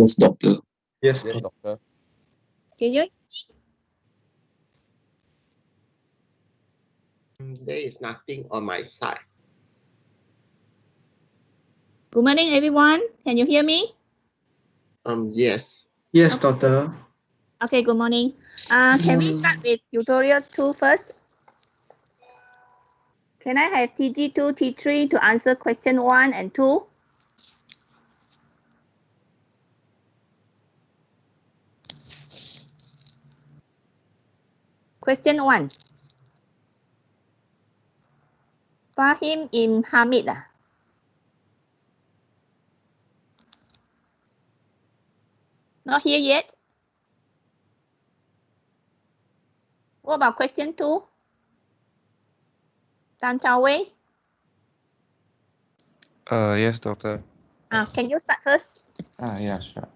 Yes, doctor. Yes, Yes, doctor. doctor. Can you? There is nothing on my side. Good morning, everyone. Can you hear me? Yes. Yes, doctor. Okay, good morning. Can we start with tutorial 2 first? Can I have TG2, T3 to answer question 1 and 2? Question 1. Fahim Im Hamid. Not here yet? What about question 2? Tan Chao Wei? Yes, doctor. Can you start first? Yeah, sure.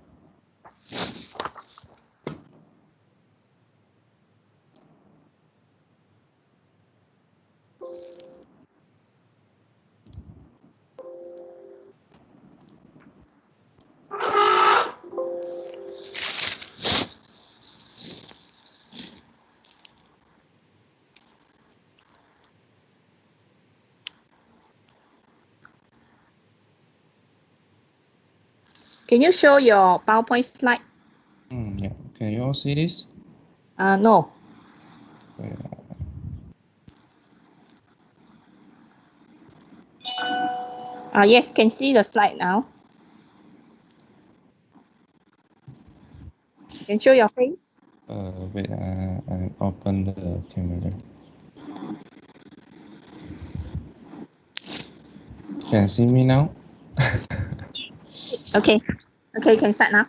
Can you show your PowerPoint slide? Yeah. Can you all see this? No. Yes, can see the slide now. Can show your face. Wait, I open the camera. Can see me now? Okay. Okay, can start now.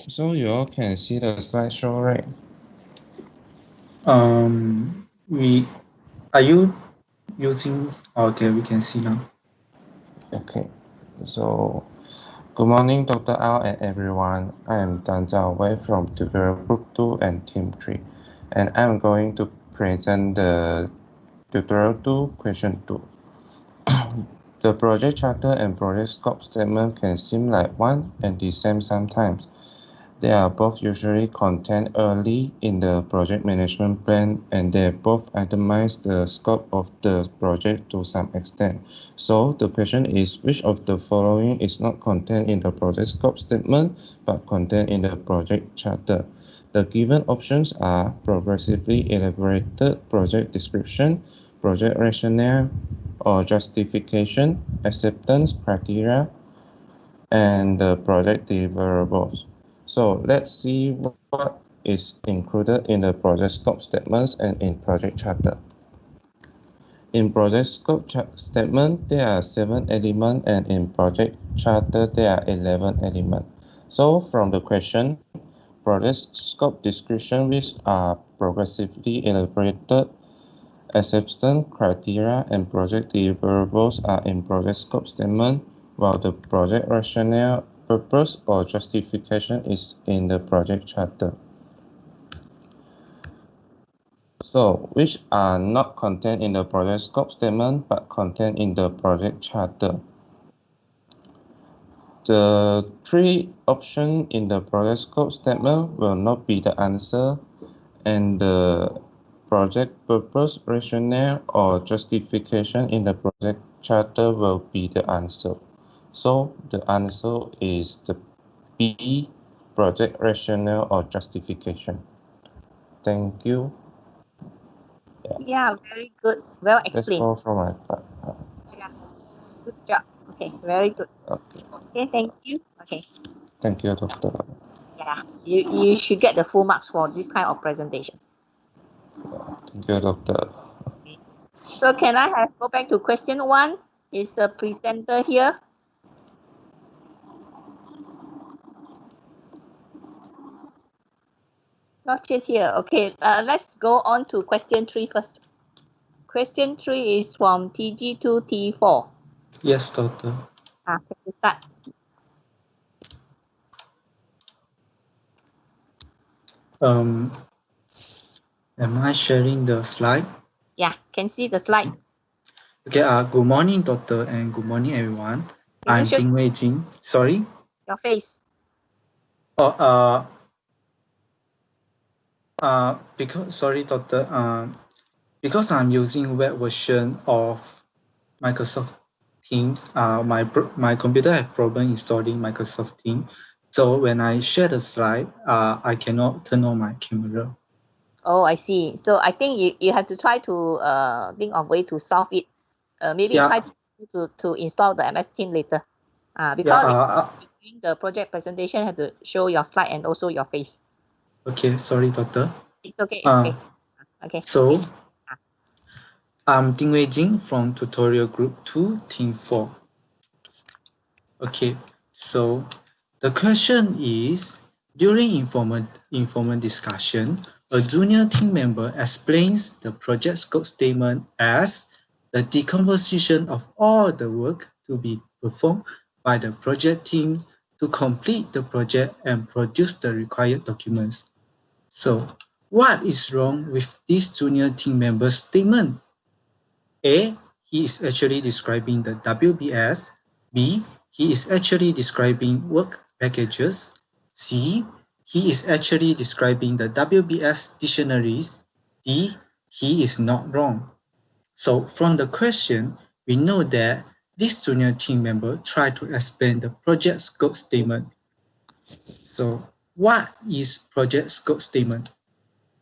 So you all can see the slideshow, right? Are you using? Okay, we can see now. Okay. So, good morning, Dr. Al and everyone. I am Tan Zhao Wei from Tutorial Group 2 and Team 3, and I'm going to present the Tutorial 2, Question 2. The project charter and project scope statement can seem like one and the same sometimes. They are both usually contained early in the project management plan, and they both itemize the scope of the project to some extent. So the question is, which of the following is not contained in the project scope statement but contained in the project charter? The given options are progressively elaborated project description, project rationale or justification, acceptance criteria, and the project deliverables. So let's see what is included in the project scope statements and in project charter. In project scope statement, there are 7 elements, and in project charter, there are 11 elements. So from the question, project scope description which are progressively elaborated, acceptance criteria and project deliverables are in project scope statement, while the project rationale, purpose or justification is in the project charter. So, which are not contained in the project scope statement but contained in the project charter? The 3 options in the project scope statement will not be the answer, and the project purpose, rationale, or justification in the project charter will be the answer. So the answer is the B, project rationale or justification. Thank you. Yeah, very good. Well That's explained. all from my part. Yeah, good job. Okay, very good. Okay. Okay, thank you. Okay. Thank you, Doctor. Yeah, you should get the full marks for this kind of presentation. Thank you, Doctor. So can I go back to question 1? Is the presenter here? Not yet here. Okay, let's go on to question 3 first. Question 3 is from TG to T4. Yes, doctor. Can you start? Am I sharing the slide? Yeah, can see the slide. Okay. Good morning, doctor, and good morning, everyone. Can you I'm show Ding Wei Jing. Sorry. your face? Oh, because sorry, doctor. Because I'm using web version of Microsoft Teams. My computer have problem installing Microsoft Teams. So when I share the slide, I cannot turn on my camera. Oh, I see. So I think you have to try to think of way to solve it. Maybe Yeah. try to install the MS Team later. Yeah. Because during the project presentation, have to show your slide and also your face. Okay. Sorry, doctor. It's okay. It's okay. Okay. So I'm Ding Wei Jing from Tutorial Group 2, Team 4. Okay, so the question is, during informal discussion, a junior team member explains the project scope statement as the decomposition of all the work to be performed by the project team to complete the project and produce the required documents. So, what is wrong with this junior team member's statement? A, he is actually describing the WBS. B, he is actually describing work packages. C, he is actually describing the WBS dictionaries. D, he is not wrong. So from the question, we know that this junior team member tried to explain the project scope statement. So what is project scope statement?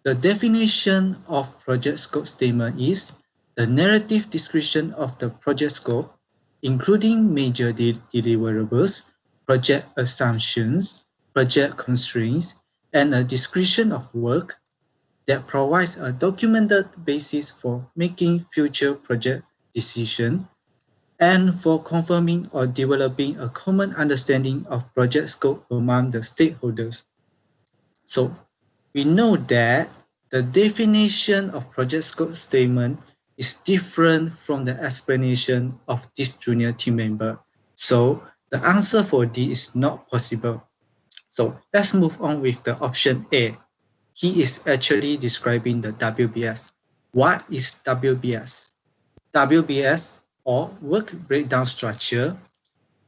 The definition of project scope statement is the narrative description of the project scope, including major deliverables, project assumptions, project constraints, and a description of work that provides a documented basis for making future project decisions and for confirming or developing a common understanding of project scope among the stakeholders. So we know that the definition of project scope statement is different from the explanation of this junior team member. So the answer for D is not possible. So let's move on with the option A. He is actually describing the WBS. What is WBS? WBS, or work breakdown structure,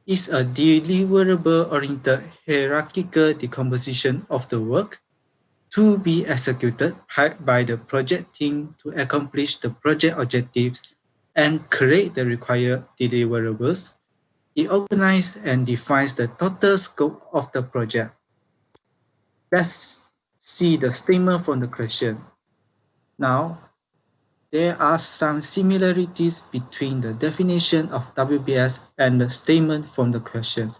is a deliverable-oriented hierarchical decomposition of the work to be executed by the project team to accomplish the project objectives and create the required deliverables. It organizes and defines the total scope of the project. Let's see the statement from the question. Now, there are some similarities between the definition of WBS and the statement from the question,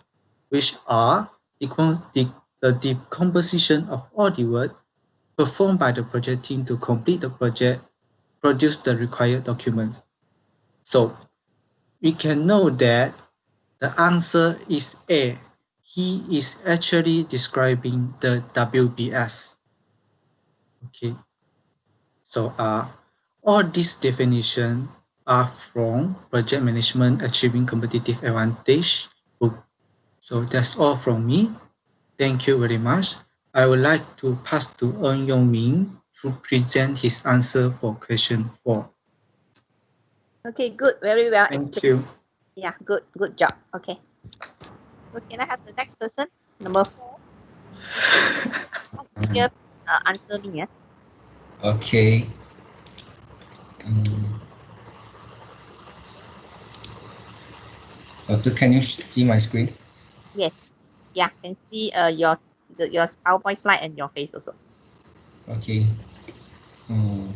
which are the decomposition of all the work performed by the project team to complete the project, produce the required documents. So we can know that the answer is A. He is actually describing the WBS. Okay. So all these definitions are from Project Management Achieving Competitive Advantage book. So that's all from me. Thank you very much. I would like to pass to Eun Yong-min to present his answer for question 4. Okay, good. Very well Thank explained. you. Yeah, good job. Okay. So can I have the next person? Number 4. Here, answer me, yeah? Okay. Doctor, can you see my screen? Yes. Yeah, can see your PowerPoint slide and your face also. Okay. Okay.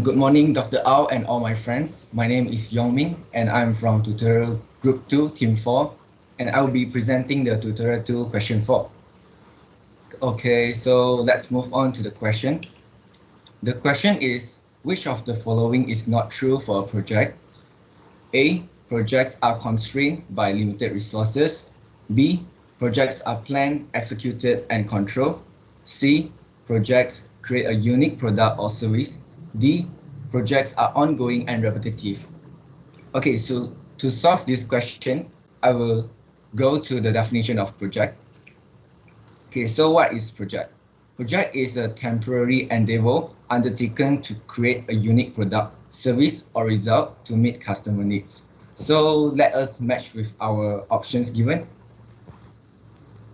Good morning, Dr. Ao and all my friends. My name is Yong-min and I'm from Tutorial Group 2, Team 4, and I will be presenting the Tutorial 2 question 4. Okay, so let's move on to the question. The question is, which of the following is not true for a project? A, projects are constrained by limited resources. B, projects are planned, executed, and controlled. C, projects create a unique product or service. D, projects are ongoing and repetitive. Okay, so to solve this question, I will go to the definition of project. Okay, so what is project? project is a temporary endeavor undertaken to create a unique product, service, or result to meet customer needs. So let us match with our options given.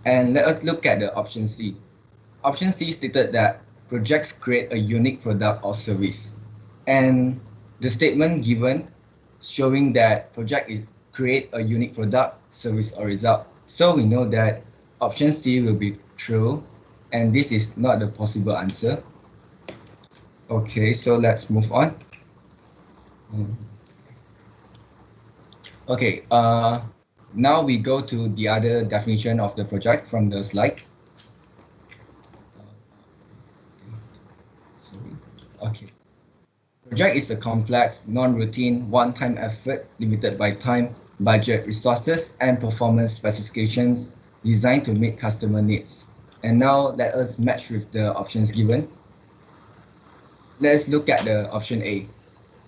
And let us look at the option C. Option C stated that projects create a unique product or service. And the statement given showing that project is create a unique product, service, or result. So we know that option C will be true, and this is not the possible answer. Okay, so let's move on. Okay, now we go to the other definition of the project from the slide. Sorry. Okay. Project is a complex, non-routine, one-time effort limited by time, budget, resources, and performance specifications designed to meet customer needs. And now let us match with the options given. Let's look at the option A.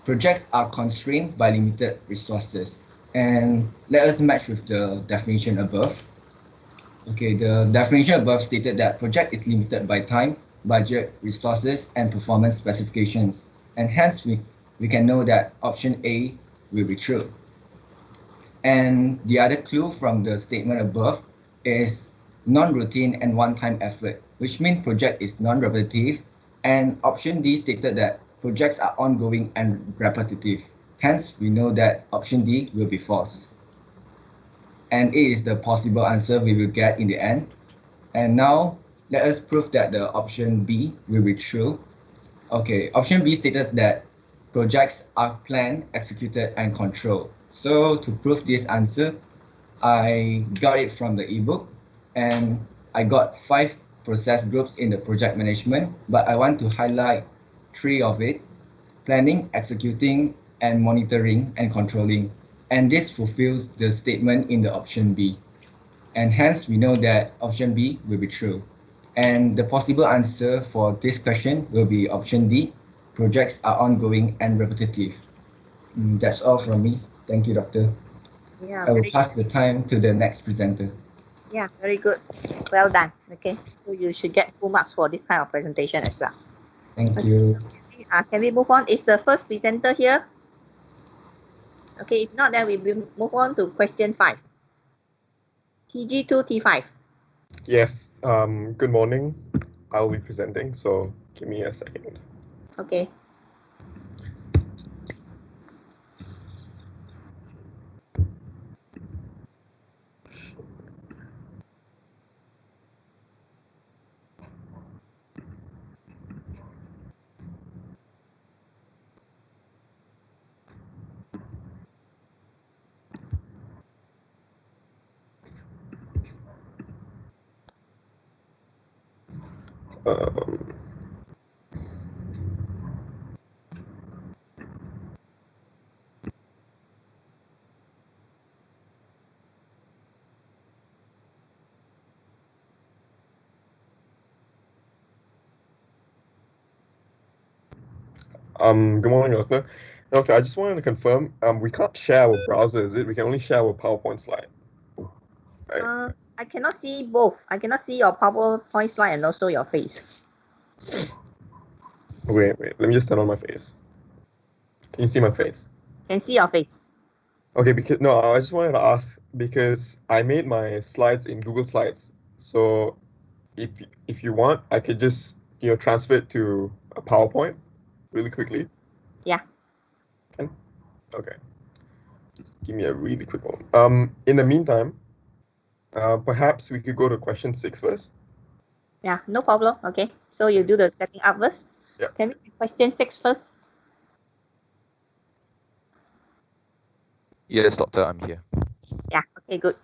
Projects are constrained by limited resources. And let us match with the definition above. Okay, the definition above stated that project is limited by time, budget, resources, and performance specifications. And hence, we can know that option A will be true. And the other clue from the statement above is non-routine and one-time effort, which means project is non-repetitive. And option D stated that projects are ongoing and repetitive. Hence, we know that option D will be false. And it is the possible answer we will get in the end. And now, let us prove that the option B will be true. Okay, option B states that projects are planned, executed, and controlled. So to prove this answer, I got it from the ebook, and I got 5 process groups in the project management, but I want to highlight 3 of it: planning, executing, and monitoring and controlling. And this fulfills the statement in the option B. And hence we know that option B will be true. And the possible answer for this question will be option D. Projects are ongoing and repetitive. That's all from me. Thank you, Doctor. Yeah, I will very, pass the time to the next presenter. yeah, very good. Well done. Okay, so you should get full marks for this kind of presentation as well. Thank you. Can we move on? Is the first presenter here? Okay, if not, then we will move on to question 5. TG2, T5. Yes, good morning. I'll be presenting, so give me a second. Okay. Um, good morning, Doctor. Doctor, I just wanted to confirm, we can't share our browser, is it? We can only share our PowerPoint slide. Right. I cannot see both. I cannot see your PowerPoint slide and also your face. Wait, let me just turn on my face. Can you see my face? Can see your face. Okay, because no, I just wanted to ask because I made my slides in Google Slides. So if you want, I could just transfer it to a PowerPoint really quickly. Yeah. Okay. Just give me a really quick one. In the meantime, perhaps we could go to question 6 first. Yeah, no problem. Okay, so you do the setting up first. Yeah. Can we do question 6 first? Yes, Doctor, I'm here. Yeah, okay, good.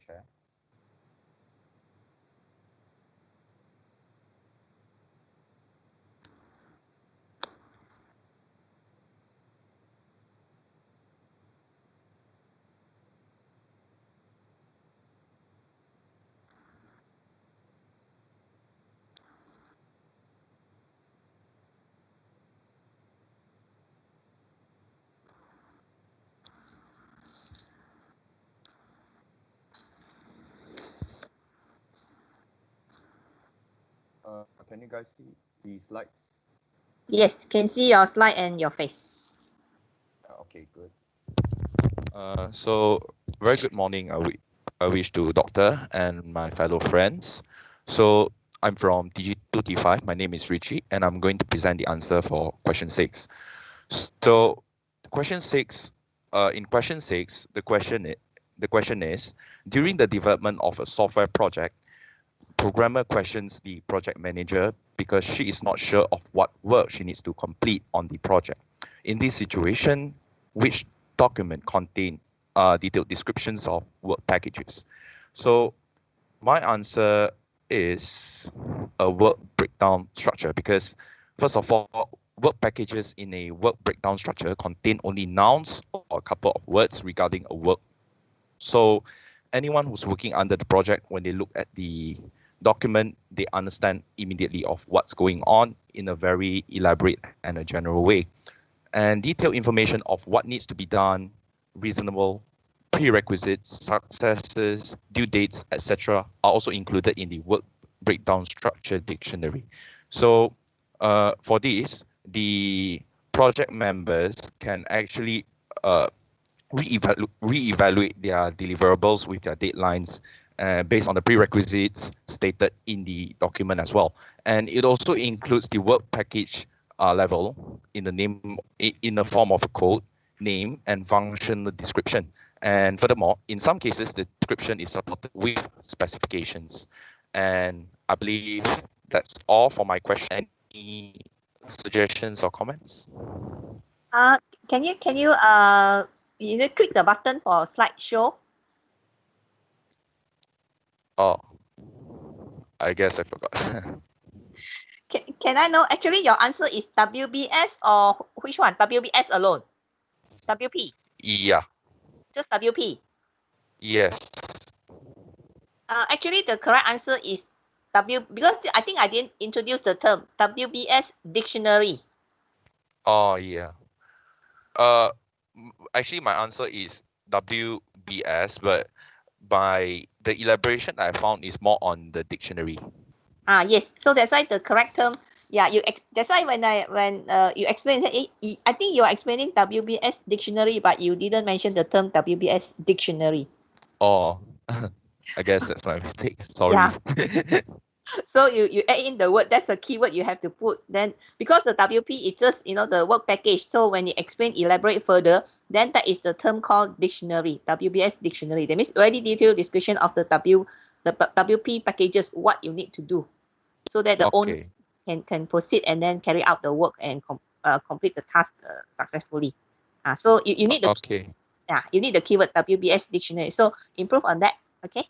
Share. can you guys see the slides? Yes, can see your slide and your face. Okay, good. So very good morning. I wish to Doctor and my fellow friends. So I'm from DG2T5. My name is Richie, and I'm going to present the answer for question 6. So question 6, in question 6, the question is, during the development of a software project, programmer questions the project manager because she is not sure of what work she needs to complete on the project. In this situation, which document contain detailed descriptions of work packages? So my answer is a work breakdown structure, because first of all, work packages in a work breakdown structure contain only nouns or a couple of words regarding a work. So anyone who's working under the project, when they look at the document, they understand immediately of what's going on in a very elaborate and a general way. And detailed information of what needs to be done, reasonable, prerequisites, successes, due dates, etc. are also included in the work breakdown structure dictionary. So for this, the project members can actually reevaluate their deliverables with their deadlines based on the prerequisites stated in the document as well. And it also includes the work package level in the name, in the form of a code, name, and functional description. And furthermore, in some cases, the description is supported with specifications. And I believe that's all for my question. Any suggestions or comments? Can you click the button for slideshow? Oh, I guess I forgot. Can I know, actually your answer is WBS or which one? WBS alone? WP? Yeah. Just WP? Yes. Actually, the correct answer is because I think I didn't introduce the term WBS dictionary. Oh, yeah. Actually, my answer is WBS, but by the elaboration I found is more on the dictionary. Yes. So that's why the correct term. Yeah, that's why when you explain, I think you are explaining WBS dictionary, but you didn't mention the term WBS dictionary. Oh, I guess that's my mistake. Sorry. Yeah. So you add in the word, that's the keyword you have to put. Then because the WP is just the work package. So when you elaborate further, then that is the term called dictionary, WBS dictionary. That means very detailed description of the WP packages, what you need to do, so that the owner can proceed and then carry out the work and complete the task successfully. So you need the you need the keyword WBS dictionary. So improve on that. Okay.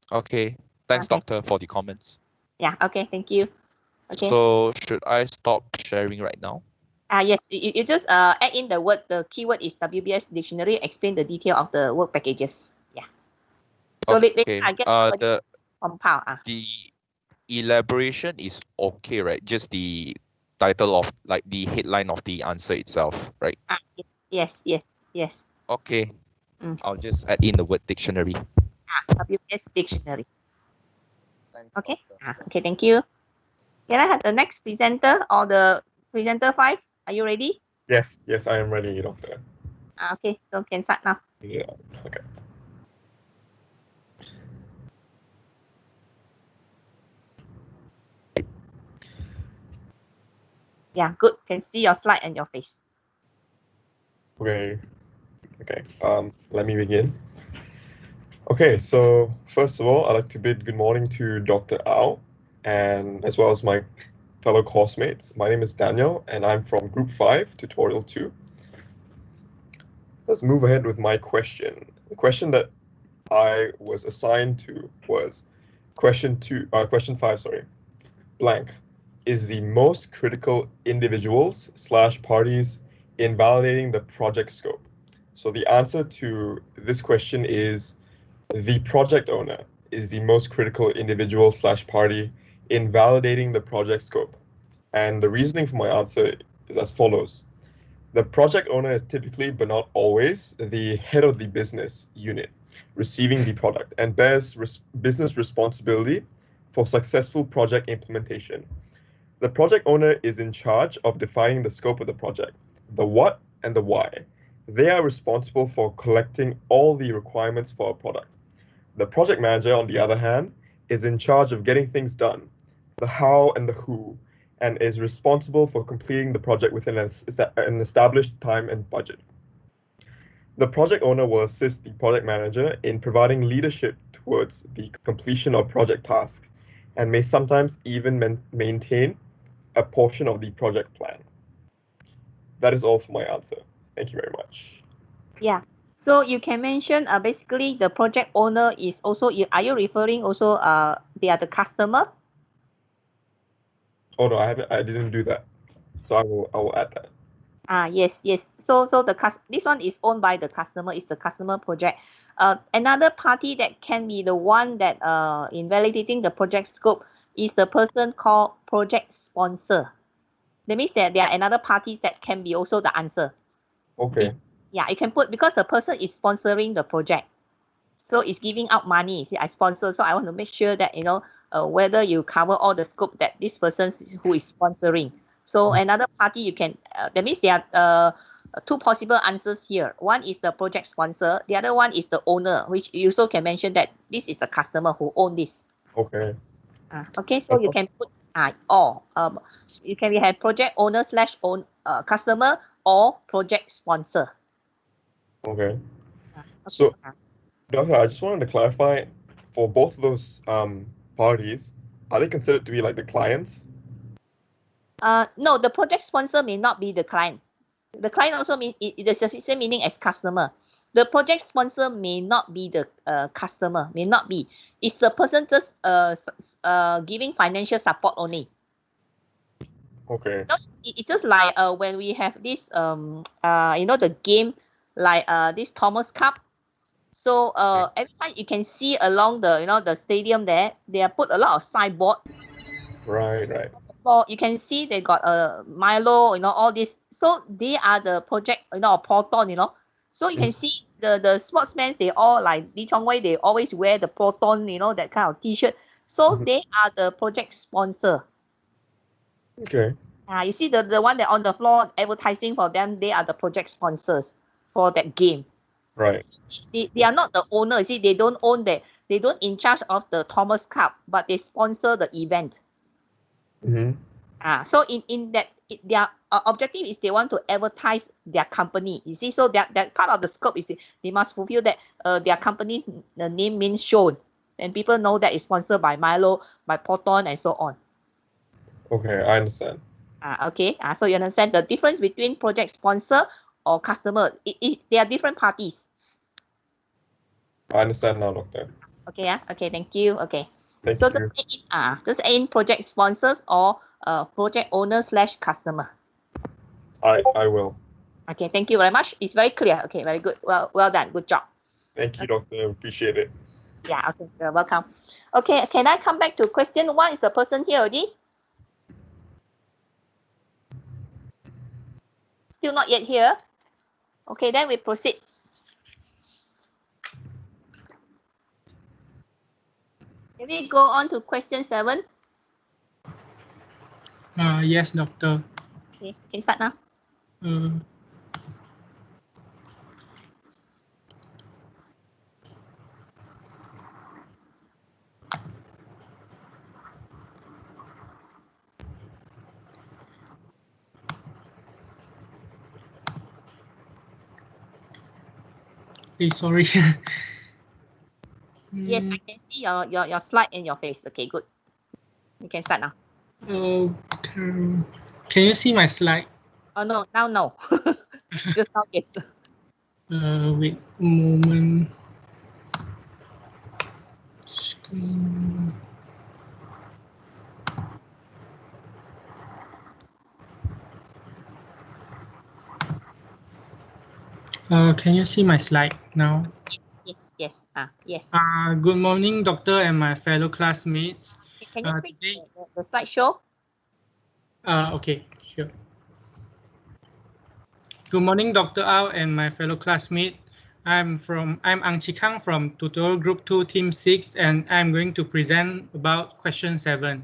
Okay. Thanks, Doctor, for the comments. Yeah. Okay. Thank you. Okay. So should I stop sharing right now? Yes. You just add in the word. The keyword is WBS dictionary. Explain the detail of the work packages. Yeah. So later I get the compile. The elaboration is okay, right? Just the title of, like, the headline of the answer itself, right? Yes. Okay. I'll just add in the word dictionary. WBS dictionary. Okay. Okay. Thank you. Can I have the next presenter or the presenter 5? Are you ready? Yes, I am ready, Doctor. Okay. So can start now. Yeah. Okay. Yeah, good. Can see your slide and your face. Okay. Let me begin. Okay, so first of all, I'd like to bid good morning to Dr. Au, and as well as my fellow coursemates. My name is Daniel, and I'm from Group 5, Tutorial 2. Let's move ahead with my question. The question that I was assigned to was question 5, sorry. Blank is the most critical individuals/parties in validating the project scope. So the answer to this question is the project owner is the most critical individual/party in validating the project scope. And the reasoning for my answer is as follows. The project owner is typically, but not always, the head of the business unit receiving the product and bears business responsibility for successful project implementation. The project owner is in charge of defining the scope of the project, the what and the why. They are responsible for collecting all the requirements for a product. The project manager, on the other hand, is in charge of getting things done, the how and the who, and is responsible for completing the project within an established time and budget. The project owner will assist the project manager in providing leadership towards the completion of project tasks and may sometimes even maintain a portion of the project plan. That is all for my answer. Thank you very much. Yeah. So you can mention basically the project owner is also, are you referring also they are the customer? Oh no, I didn't do that. So I will add that. Yes. So this one is owned by the customer, is the customer project. Another party that can be the one that in validating the project scope is the person called project sponsor. That means that there are another parties that can be also the answer. Okay. Yeah, you can put, because the person is sponsoring the project, so it's giving out money. See, I sponsor, so I want to make sure that whether you cover all the scope that this person who is sponsoring. So another party you can, that means there are two possible answers here. One is the project sponsor, the other one is the owner, which you also can mention that this is the customer who own this. Okay. Okay, so you can put or you can have project owner / own customer or project sponsor. Okay. So, Doctor, I just wanted to clarify, for both of those parties, are they considered to be like the clients? No, the project sponsor may not be the client. The client also mean the same meaning as customer. The project sponsor may not be the customer, may not be. It's the person just giving financial support only. Okay. It's just like when we have this the game like this Thomas Cup. So every time you can see along the the stadium there, they have put a lot of signboard. Right. So you can see they got Milo, all this. So they are the project, Proton, So you can see the sportsmen, they all like Lee Chong Wei, they always wear the Proton, that kind of T-shirt. So they are the project sponsor. Okay. You see the one that on the floor advertising for them, they are the project sponsors for that game. Right. They are not the owner. You see, they don't own that. They don't in charge of the Thomas Cup, but they sponsor the event. So in that their objective is they want to advertise their company. You see, so that part of the scope is they must fulfill that their company the name means shown, and people know that it's sponsored by Milo, by Proton, and so on. Okay, I understand. Okay. So you understand the difference between project sponsor or customer? They are different parties. I understand now, Doctor. Okay. Okay. Thank you. Okay. Thank so you. Just add in project sponsors or project owner / customer. I will. Okay. Thank you very much. It's very clear. Okay. Very good. Well done. Good job. Thank you, Doctor. Appreciate it. Yeah. Okay. You're welcome. Okay. Can I come back to question 1? Is the person here already? Still not yet here. Okay. Then we proceed. Can we go on to question 7? Yes, Doctor. Okay. Can you start now? Sorry. Yes, I can see your slide and your face. Okay, good. You can start now. Can you see my slide? Oh no, now no. Just now, yes. Wait a moment. Screen. Can you see my slide now? Yes. Yes. Good morning, Doctor and my fellow classmates. Can you fix the slideshow? Okay, sure. Good morning, Dr. Ao and my fellow classmates. I'm Ang Chikang from Tutorial Group 2, Team 6, and I'm going to present about question 7.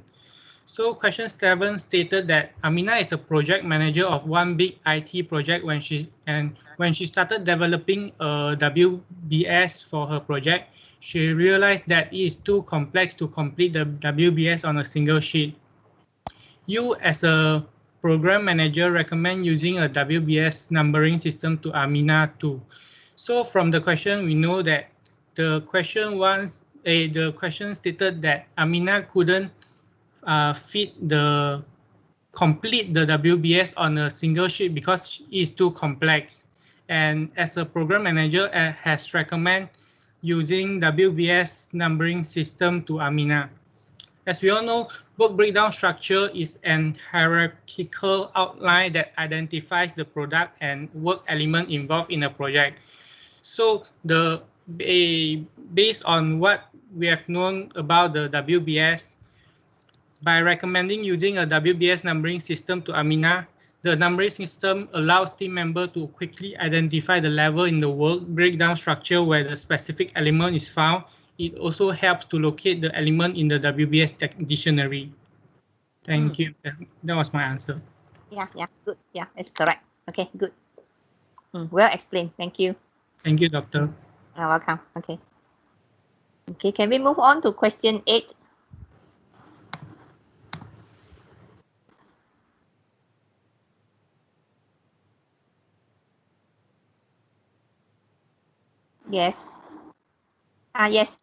So question 7 stated that Amina is a project manager of one big IT project when she started developing a WBS for her project, she realized that it is too complex to complete the WBS on a single sheet. You as a program manager recommend using a WBS numbering system to Amina too. So from the question, we know that the question stated that Amina couldn't complete the WBS on a single sheet because it's too complex. And as a program manager, has recommend using WBS numbering system to Amina. As we all know, work breakdown structure is an hierarchical outline that identifies the product and work element involved in a project. So based on what we have known about the WBS, by recommending using a WBS numbering system to Amina, the numbering system allows team members to quickly identify the level in the work breakdown structure where the specific element is found. It also helps to locate the element in the WBS dictionary. Thank you. That was my answer. Yeah, good. Yeah, it's correct. Okay, good. Well explained. Thank you. Thank you, Doctor. You're welcome. Okay. Okay, can we move on to question 8? Yes. Yes.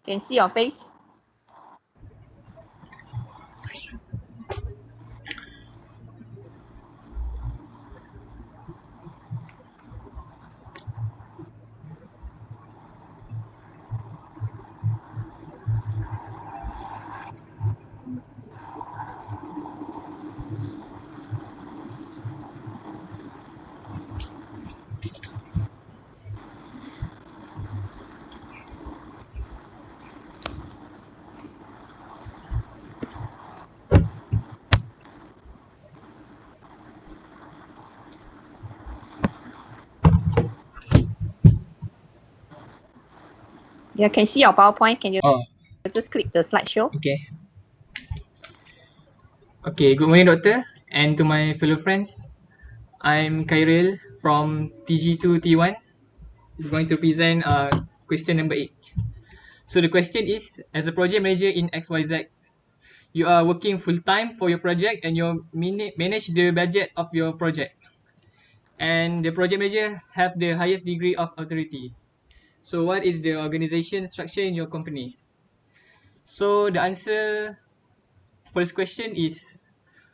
Can see your face. Yeah, can see your PowerPoint. Can you just click the slideshow? Okay. Okay, good morning, Doctor, and to my fellow friends. I'm Khairil from TG2T1. I'm going to present question number 8. So the question is, as a project manager in XYZ, you are working full-time for your project and you manage the budget of your project. And the project manager have the highest degree of authority. So what is the organization structure in your company? So the answer for this question is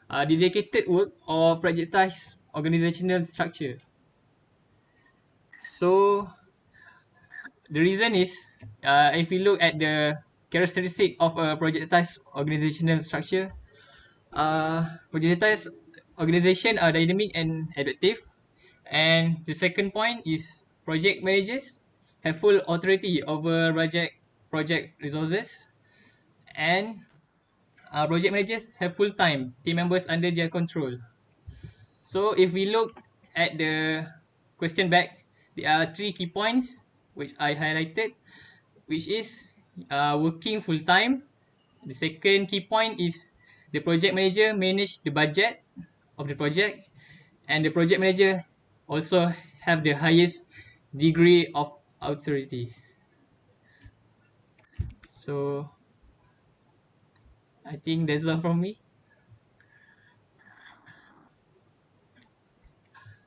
dedicated work or projectized organizational structure. So the reason is, if we look at the characteristic of a projectized organizational structure, projectized organization are dynamic and adaptive. And the second point is project managers have full authority over project resources, and project managers have full-time team members under their control. So if we look at the question back, there are 3 key points which I highlighted, which is working full-time. The second key point is the project manager manage the budget of the project, and the project manager also have the highest degree of authority. So I think that's all from me.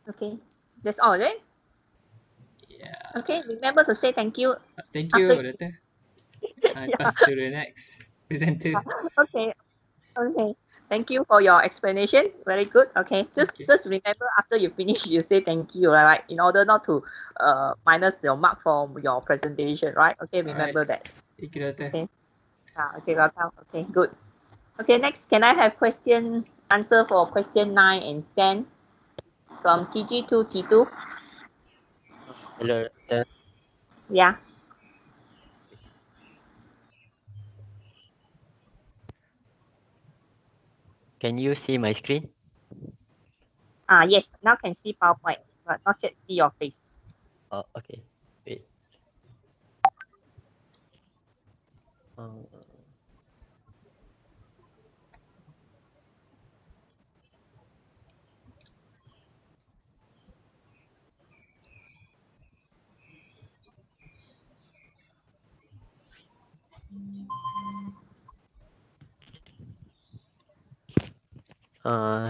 Okay, that's all, right? Yeah. Okay, remember to say thank you. Thank you, Doctor. I pass to the next presenter. Okay. Thank you for your explanation. Very good. Okay, just remember after you finish, you say thank you, right? In order not to minus your mark from your presentation, right? Okay, remember that. Thank you, Doctor. Okay. Okay, welcome. Okay, good. Okay, next, can I have answer for question 9 and 10 from TG2 T2? Hello, Doctor. Yeah. Can you see my screen? Yes, now can see PowerPoint. but not yet see your face. Oh, okay. Wait.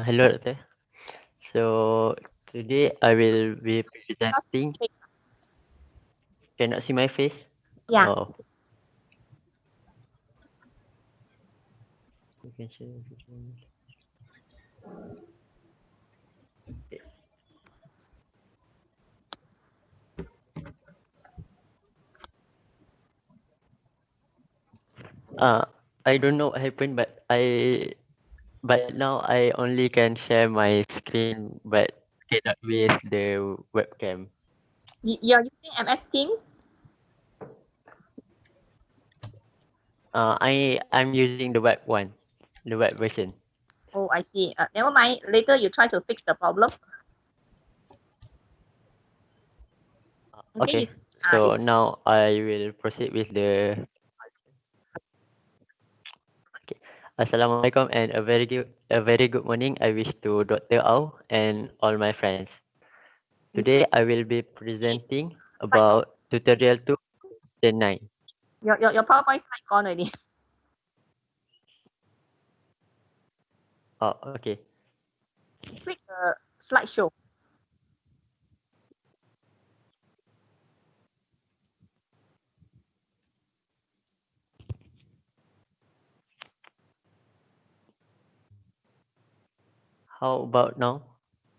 Hello, Doctor. So today I will be presenting. Cannot see my face? Yeah. Oh. You can share your screen. Okay. I don't know what happened, but now I only can share my screen, but cannot with the webcam. You're using MS Teams? I'm using the web one, the web version. Oh, I see. Never mind. Later you try to fix the problem. Okay. So now I will proceed with the. Okay. Assalamualaikum and a very good morning. I wish to Dr. Au and all my friends. Today I will be presenting about tutorial 2, the 9. Your PowerPoint slide gone already. Oh, okay. Click the slideshow. How about now?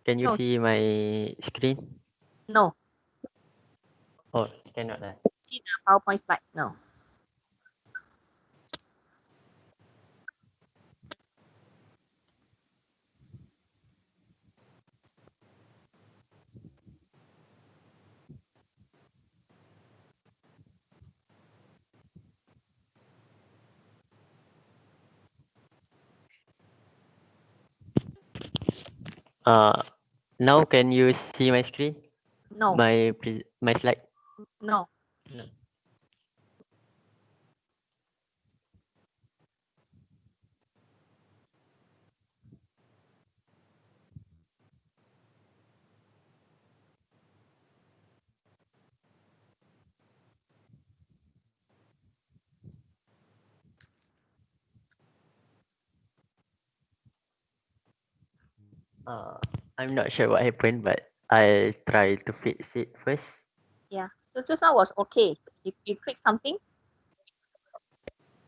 Can you No. see my screen? No. Oh, cannot. See the PowerPoint slide? No. Now can you see my screen? No. My slide? No. No. I'm not sure what happened, but I'll try to fix it first. Yeah. So just now was okay. You click something?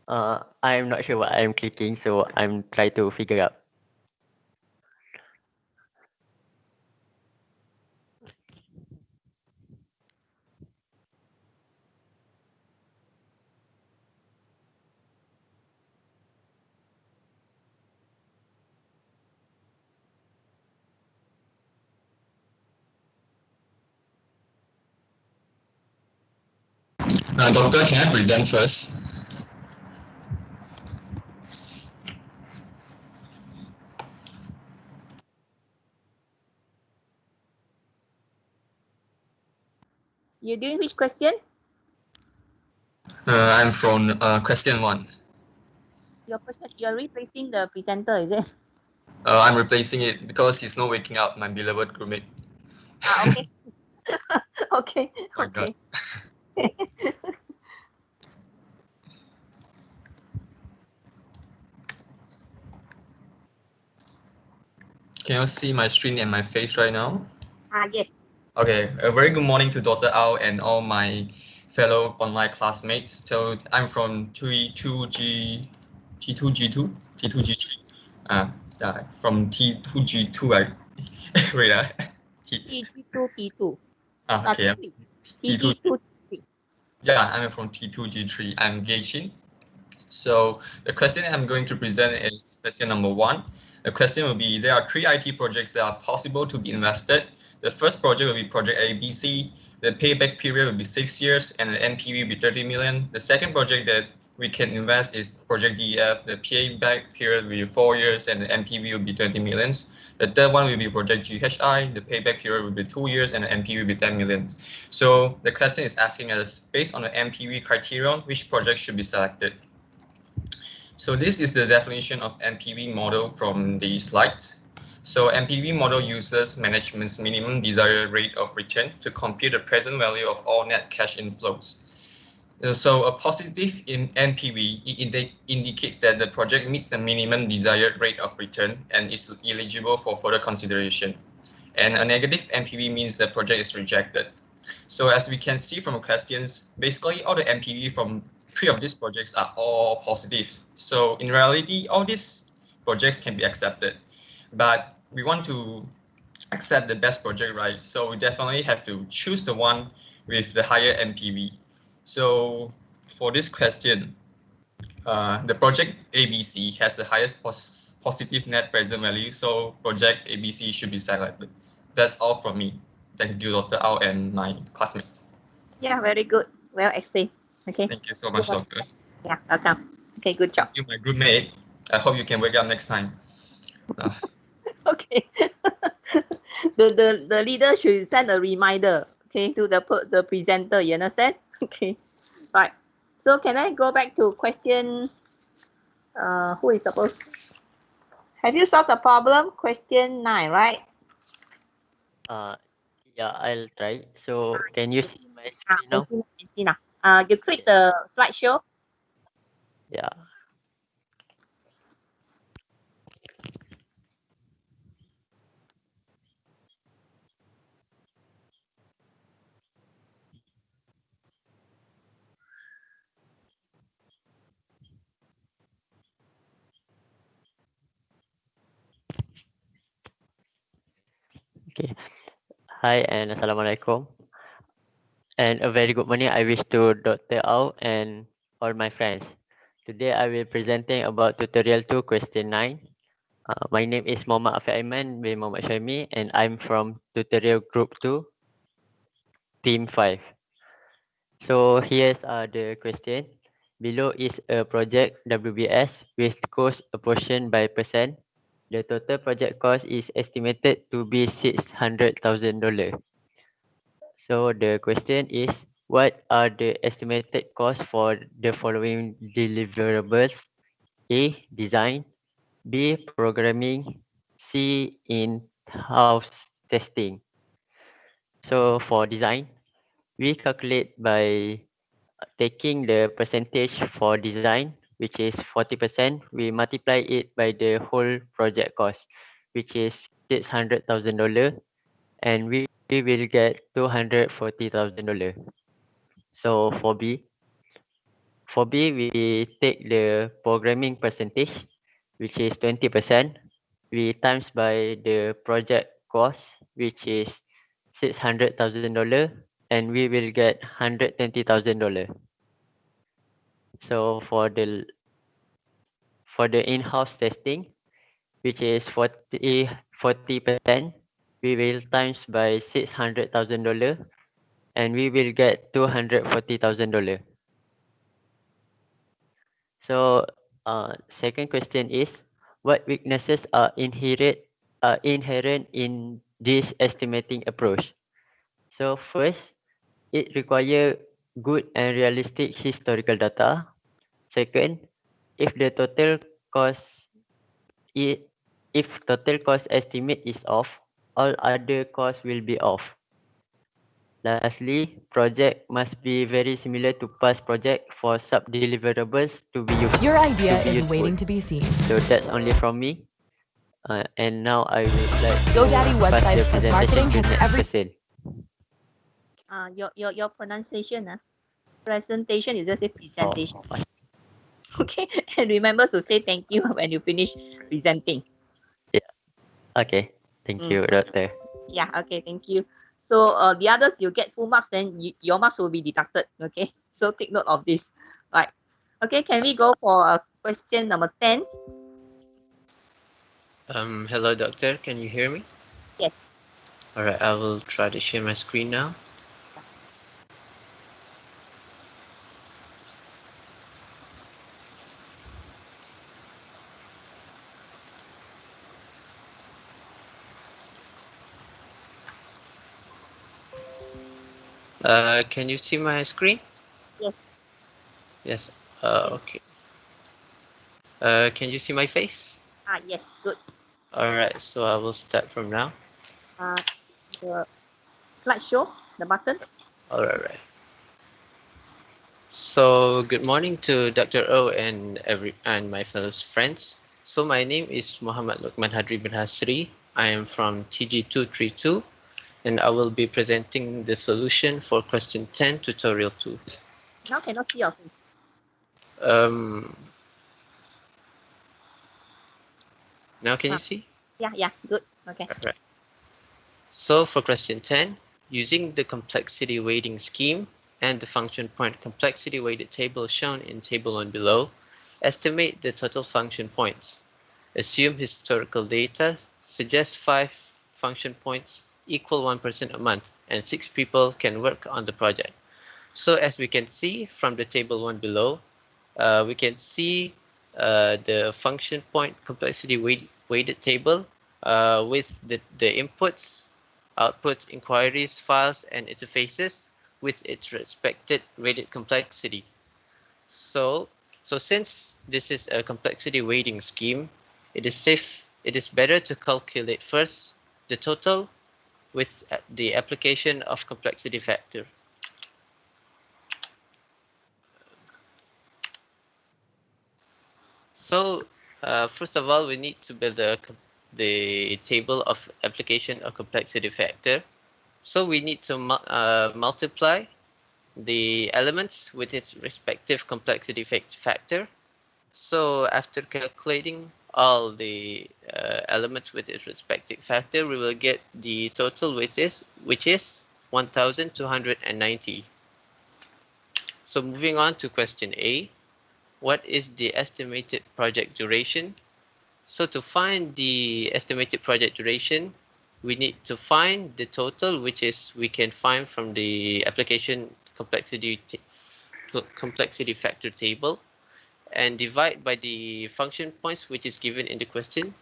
I'm not sure what I'm clicking, so I'm trying to figure out. Doctor, can I present first? You're doing which question? I'm from question 1. You're replacing the presenter, is it? I'm replacing it because he's not waking up, my beloved crewmate. Okay. Okay. My Okay. Can you see my screen and my face right now? Yes. Okay, a very good morning to Dr. Au and all my fellow online classmates. So I'm from T2G2, T2G3. Yeah, from T2G2. Wait, T2, T2. okay. T2, T2. Yeah, I'm from T2G3. I'm Geichin. So the question I'm going to present is question number 1. The question will be, there are 3 IT projects that are possible to be invested. The first project will be project ABC. The payback period will be 6 years and the NPV will be 30 million. The second project that we can invest is project DEF. The payback period will be 4 years and the NPV will be 20 millions. The third one will be project GHI. The payback period will be 2 years and the NPV will be 10 million. So the question is asking us, based on the NPV criterion, which project should be selected? So this is the definition of NPV model from the slides. So NPV model uses management's minimum desired rate of return to compute the present value of all net cash inflows. So a positive in NPV indicates that the project meets the minimum desired rate of return and is eligible for further consideration. And a negative NPV means the project is rejected. So as we can see from the questions, basically all the NPV from 3 of these projects are all positive. So in reality, all these projects can be accepted, but we want to accept the best project, right? So we definitely have to choose the one with the higher NPV. So for this question, the project ABC has the highest positive net present value, so project ABC should be selected. That's all from me. Thank you, Dr. Ao and my classmates. Yeah, very good. Well explained. Okay. Thank you so much, Doctor. Yeah, welcome. Okay, good job. Thank you, my good mate. I hope you can wake up next time. Okay. the leader should send a reminder, okay, to the presenter. You understand? Okay. Right. So can I go back to question? Who is supposed? Have you solved the problem? Question 9, right? Yeah, I'll try. So can you see my screen now? I see now. You click the slideshow. Yeah. Okay. Hi and Assalamualaikum. And a very good morning I wish to Dr. Ao and all my friends. Today I will presenting about tutorial 2 question 9. My name is Muhammad Afiq Aiman bin Muhammad Syaimi and I'm from tutorial group 2 team 5. So here's the question. Below is a project WBS with cost apportioned by percent. The total project cost is estimated to be $600,000. So the question is, what are the estimated costs for the following deliverables? A. Design. B. Programming. C. In-house testing. So for design, we calculate by taking the percentage for design, which is 40%. We multiply it by the whole project cost, which is $600,000, and we will get $240,000. So for B, we take the programming percentage, which is 20%. We times by the project cost, which is $600,000, and we will get $120,000. So for the in-house testing, which is 40%, we will times by $600,000, and we will get $240,000. So second question is, what weaknesses are inherent in this estimating approach? So first, it requires good and realistic historical data. Second, if total cost estimate is off, all other costs will be off. Lastly, project must be very similar to past project for sub-deliverables to be used. Your idea is waiting to be seen. So that's only from me. And now I would like GoDaddy to websites pass the plus marketing has presentation to Sel. Your pronunciation, presentation is just a presentation. Okay, and remember to say thank you when you finish presenting. Yeah. Okay. Thank you, Doctor. Yeah. Okay. Thank you. So the others you get full marks, then your marks will be deducted. Okay. So take note of this. Right. Okay. Can we go for question number 10? Hello, Doctor. Can you hear me? Yes. All right. I will try to share my screen now. Can you see my screen? Yes. Yes. Okay. Can you see my face? Yes, good. All right. So I will start from now. The slideshow, the button. All right. So good morning to Dr. O and my fellow friends. So my name is Muhammad Luqman Hadri bin Hasri. I am from TG232 and I will be presenting the solution for question 10 tutorial 2. Now cannot see your face. Now can you see? Yeah, good. Okay. All right. So for question 10, using the complexity weighting scheme and the function point complexity weighted table shown in table 1 below, estimate the total function points. Assume historical data suggests 5 function points equal 1% a month and 6 people can work on the project. So as we can see from the table 1 below, we can see the function point complexity weighted table with the inputs, outputs, inquiries, files, and interfaces with its respected weighted complexity. So since this is a complexity weighting scheme, it is better to calculate first the total with the application of complexity factor. So first of all, we need to build the table of application of complexity factor. So we need to multiply the elements with its respective complexity factor. So after calculating all the elements with its respective factor, we will get the total which is 1290. So moving on to question A, what is the estimated project duration? So to find the estimated project duration, we need to find the total, which is we can find from the application complexity factor table, and divide by the function points which is given in the question.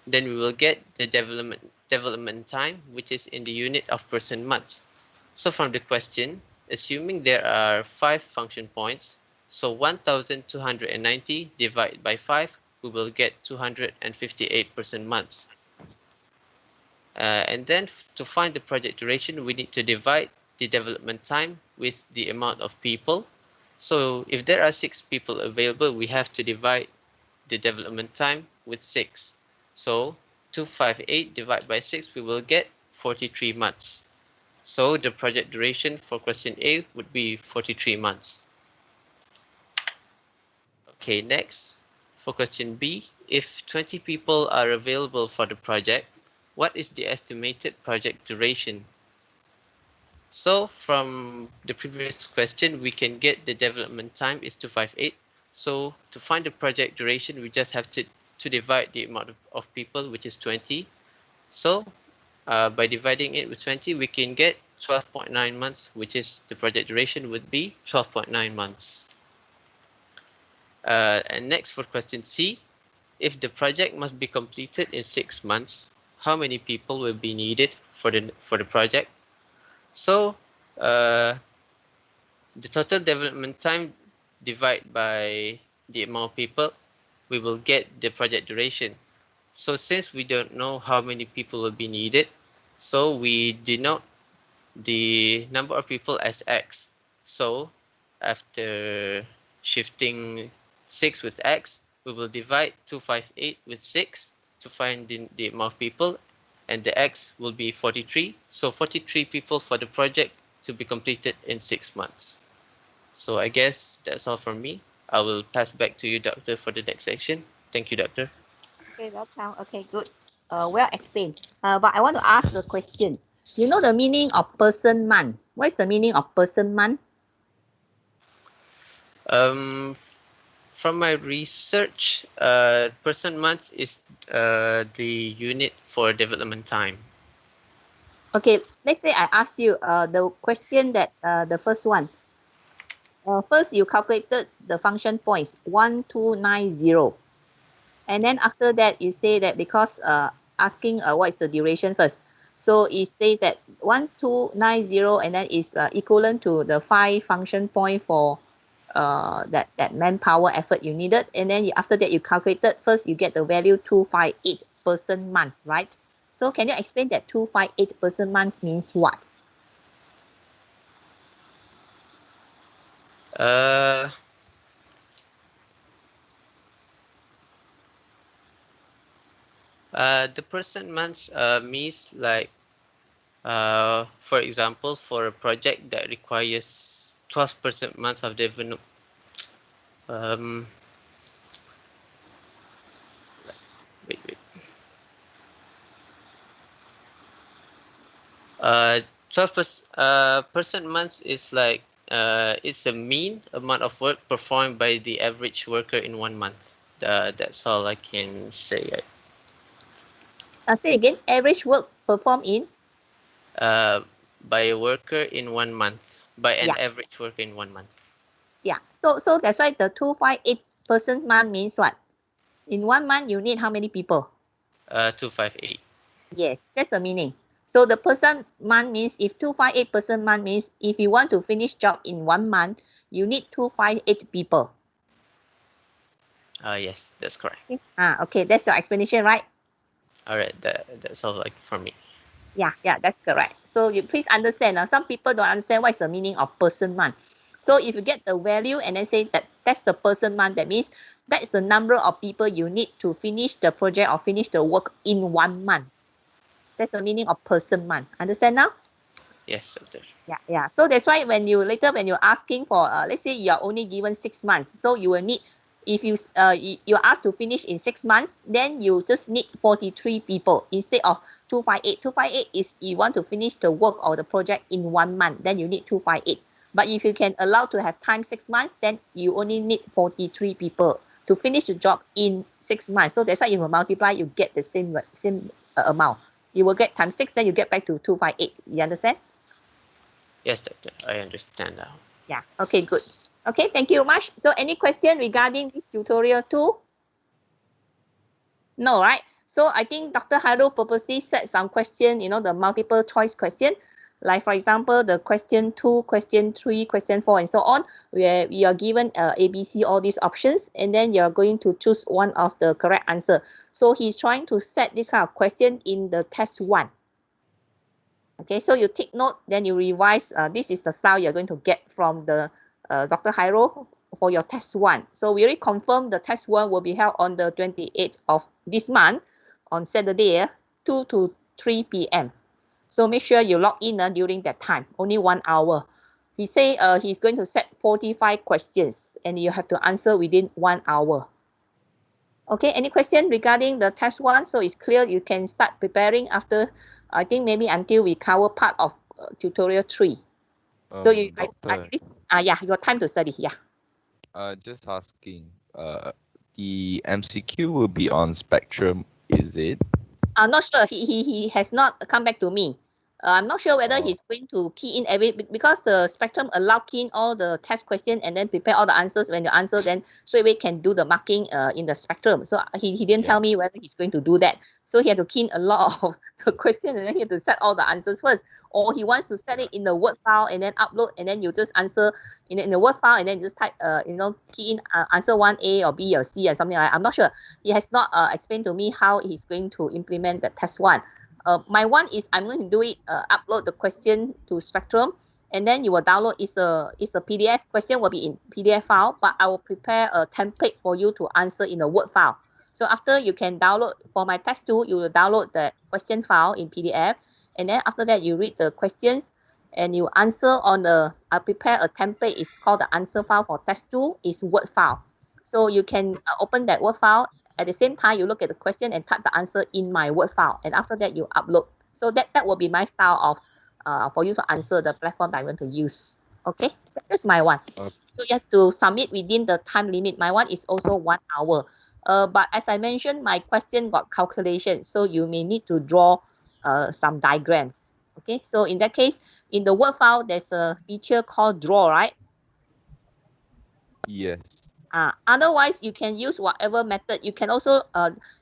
Then we will get the development time, which is in the unit of person months. So from the question, assuming there are 5 function points, so 1290 divided by 5, we will get 258 person months. And then to find the project duration, we need to divide the development time with the amount of people. So if there are 6 people available, we have to divide the development time with 6. So 258 divided by 6, we will get 43 months. So the project duration for question A would be 43 months. Okay, next, for question B, if 20 people are available for the project, what is the estimated project duration? So from the previous question, we can get the development time is 258. So to find the project duration, we just have to divide the amount of people, which is 20. So by dividing it with 20, we can get 12.9 months, which is the project duration would be 12.9 months. And next for question C, if the project must be completed in 6 months, how many people will be needed for the project? So the total development time divided by the amount of people, we will get the project duration. So since we don't know how many people will be needed, so we denote the number of people as X. So after shifting 6 with X, we will divide 258 with 6 to find the amount of people, and the X will be 43. So 43 people for the project to be completed in 6 months. So I guess that's all from me. I will pass back to you, Doctor, for the next section. Thank you, Doctor. Okay, welcome. Okay, good. Well explained. But I want to ask a question. You know the meaning of person month? What is the meaning of person month? From my research, person months is the unit for development time. Okay, let's say I ask you the question that the first one. First, you calculated the function points 1290, and then after that, you say that because asking what is the duration first. So it says that 1290 and then is equivalent to the 5 function point for that manpower effort you needed, and then after that you calculated first, you get the value 258 person months, right? So can you explain that 258 person months means what? The person months means like, for example, for a project that requires 12 person months of development. Wait. 12 person months is like it's a mean amount of work performed by the average worker in 1 month. That's all I can say. Say again, average work performed in? By a worker in 1 month. By an average worker in 1 month. Yeah. So that's why the 258 person month means what? In 1 month, you need how many people? 258. Yes, that's the meaning. So the person month means if 258 person month means if you want to finish job in 1 month, you need 258 people. Yes, that's correct. Okay, that's your explanation, right? All right, that's all like for me. Yeah, that's correct. So you please understand. Some people don't understand what is the meaning of person month. So if you get the value and then say that that's the person month, that means that's the number of people you need to finish the project or finish the work in 1 month. That's the meaning of person month. Understand now? Yes, doctor. Yeah. So that's why when you're asking for, let's say you're only given 6 months, so you will need, if you're asked to finish in 6 months, then you just need 43 people instead of 258. 258 is you want to finish the work or the project in 1 month, then you need 258. But if you can allow to have time 6 months, then you only need 43 people to finish the job in 6 months. So that's why if you multiply, you get the same amount. You will get times 6, then you get back to 258. You understand? Yes, doctor, I understand now. Yeah, okay, good. Okay, thank you much. So any question regarding this tutorial too? No, right? So I think Dr. Haru purposely set some question, the multiple choice question. Like for example, the question 2, question 3, question 4, and so on, where you are given A, B, C, all these options, and then you're going to choose one of the correct answer. So he's trying to set this kind of question in the test 1. Okay, so you take note, then you revise. This is the style you're going to get from the Dr. Hyro for your test 1. So we already confirmed the test 1 will be held on the 28th of this month on Saturday, 2 to 3 p.m. So make sure you log in during that time, only 1 hour. He say he's going to set 45 questions and you have to answer within 1 hour. Okay, any question regarding the test 1? So it's clear you can start preparing after, I think maybe until we cover part of tutorial 3. So you, Doctor, you got time to study, just asking, the MCQ will be on Spectrum, is it? I'm not sure. He has not come back to me. I'm not sure whether he's going to key in because the Spectrum allow key in all the test question and then prepare all the answers. When you answer, then straight away can do the marking in the Spectrum. So he didn't tell me whether he's going to do that. So he had to key in a lot of the question and then he had to set all the answers first. Or he wants to set it in the Word file and then upload and then you just answer in the Word file and then just type, key in answer 1A or B or C or something like that. I'm not sure. He has not explained to me how he's going to implement the test 1. My one is I'm going to do it, upload the question to Spectrum, and then you will download. It's a PDF. Question will be in PDF file, but I will prepare a template for you to answer in a Word file. So after you can download, for my test 2, you will download the question file in PDF, and then after that you read the questions, and you answer on I prepare a template. It's called the answer file for test 2. Is Word file. So you can open that Word file. At the same time, you look at the question and type the answer in my Word file. And after that, you upload. So that will be my style of for you to answer the platform that I'm going to use. Okay, that's my one. So you have to submit within the time limit. My one is also 1 hour. But as I mentioned, my question got calculation. So you may need to draw some diagrams. Okay, so in that case, in the Word file, there's a feature called draw, right? Yes. Otherwise, you can use whatever method. You can also,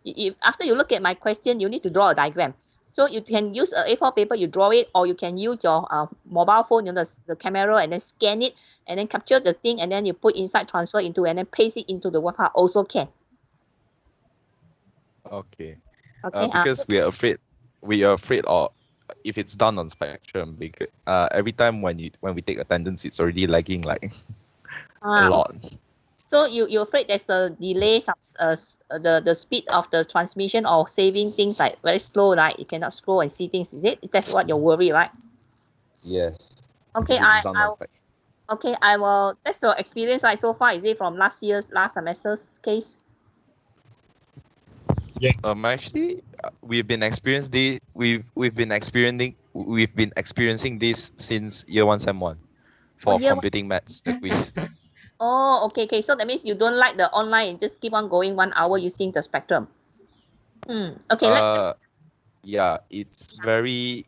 if after you look at my question, you need to draw a diagram. So you can use a A4 paper, you draw it, or you can use your mobile phone, the camera, and then scan it, and then capture the thing, and then you put inside, transfer into, and then paste it into the word file also can. Okay. Okay. Because we are afraid of if it's done on Spectrum, because every time when we take attendance, it's already lagging like a lot. So you're afraid there's a delay, the speed of the transmission or saving things like very slow, right? You cannot scroll and see things, is it? That's what you're worried, right? Yes. Okay, I will. That's your experience, right? So far, is it from last semester's case? Yes. Actually, we've been experiencing this since year 1 sem 1 for computing maths, the quiz. Oh, okay. So that means you don't like the online and just keep on going 1 hour using the Spectrum. Okay. Yeah, it's very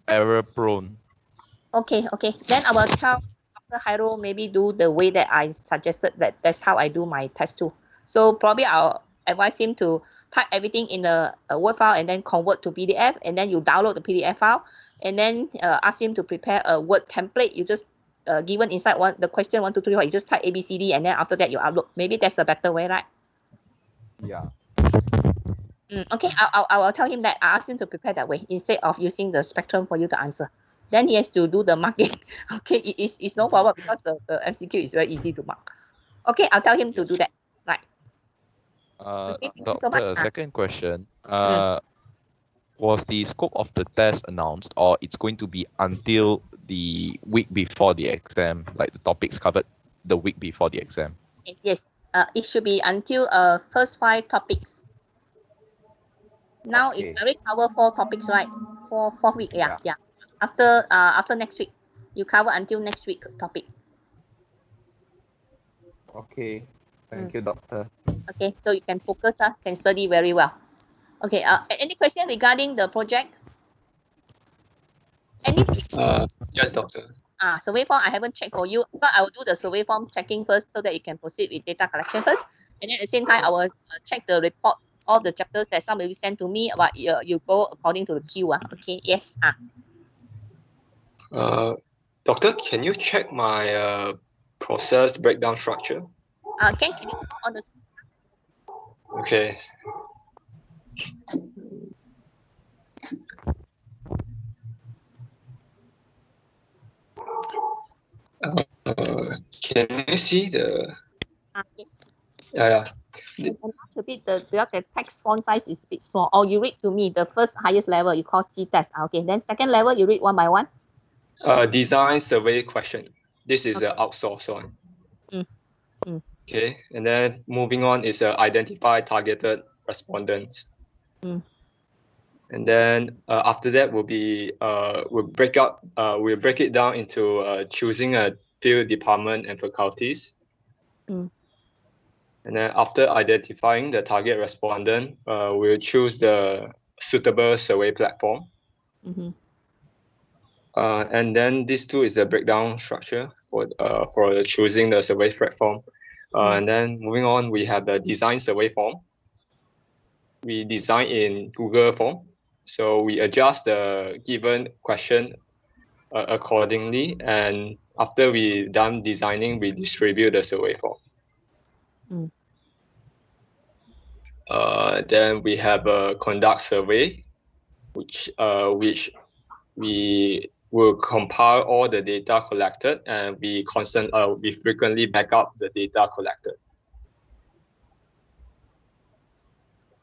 error prone. Okay. Then I will tell Dr. Hairo maybe do the way that I suggested. That's how I do my test too. So probably I'll advise him to type everything in a Word file and then convert to PDF, and then you download the PDF file, and then ask him to prepare a Word template. You just given inside the question 1, 2, 3, 4. You just type ABCD, and then after that you upload. Maybe that's a better way, right? Yeah. Okay, I will tell him that. I ask him to prepare that way instead of using the Spectrum for you to answer. Then he has to do the marking. Okay, it's no problem because the MCQ is very easy to mark. Okay, I'll tell him to do that. Right. Okay, thank you so much. Doctor, second question. Was the scope of the test announced, or it's going to be until the week before the exam, like the topics covered the week before the exam? Yes, it should be until first 5 topics. Now it's already cover 4 topics, right? For 4 week, yeah. After next week, you cover until next week topic. Okay, thank you, doctor. Okay, so you can focus, can study very well. Okay, any question regarding the project? Yes, doctor. Survey form I haven't checked for you, but I will do the survey form checking first so that you can proceed with data collection first. And then at the same time, I will check the report, all the chapters that somebody sent to me, but you go according to the queue. Okay, yes. Doctor, can you check my process breakdown structure? Can you on the Okay. Can you see the? Yes. Yeah. A bit because the text font size is a bit small. Or you read to me the first highest level you call C test. Okay, then second level you read one by one. Design survey question. This is an outsourced one. Okay, and then moving on is identify targeted respondents. And then after that will be we'll break it down into choosing a field, department, and faculties. And then after identifying the target respondent, we'll choose the suitable survey platform. And then this too is the breakdown structure for choosing the survey platform. And then moving on, we have the design survey form. We design in Google form. So we adjust the given question accordingly. And after we done designing, we distribute the survey form. Then we have a conduct survey, which we will compile all the data collected, and we frequently back up the data collected.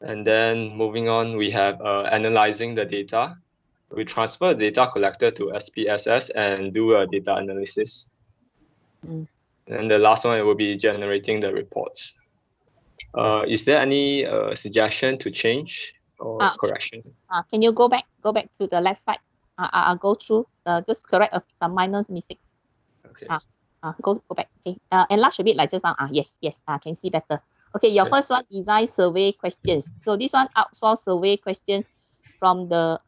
And then moving on, we have analyzing the data. We transfer the data collected to SPSS and do a data analysis. And the last one will be generating the reports. Is there any suggestion to change or correction? Can you go back to the left side? I'll go through just correct some minor mistakes. Okay. Go back. Okay. Enlarge a bit like just now. Yes. Can see better. Okay, your first one, design survey questions. So this one, outsource survey questions from the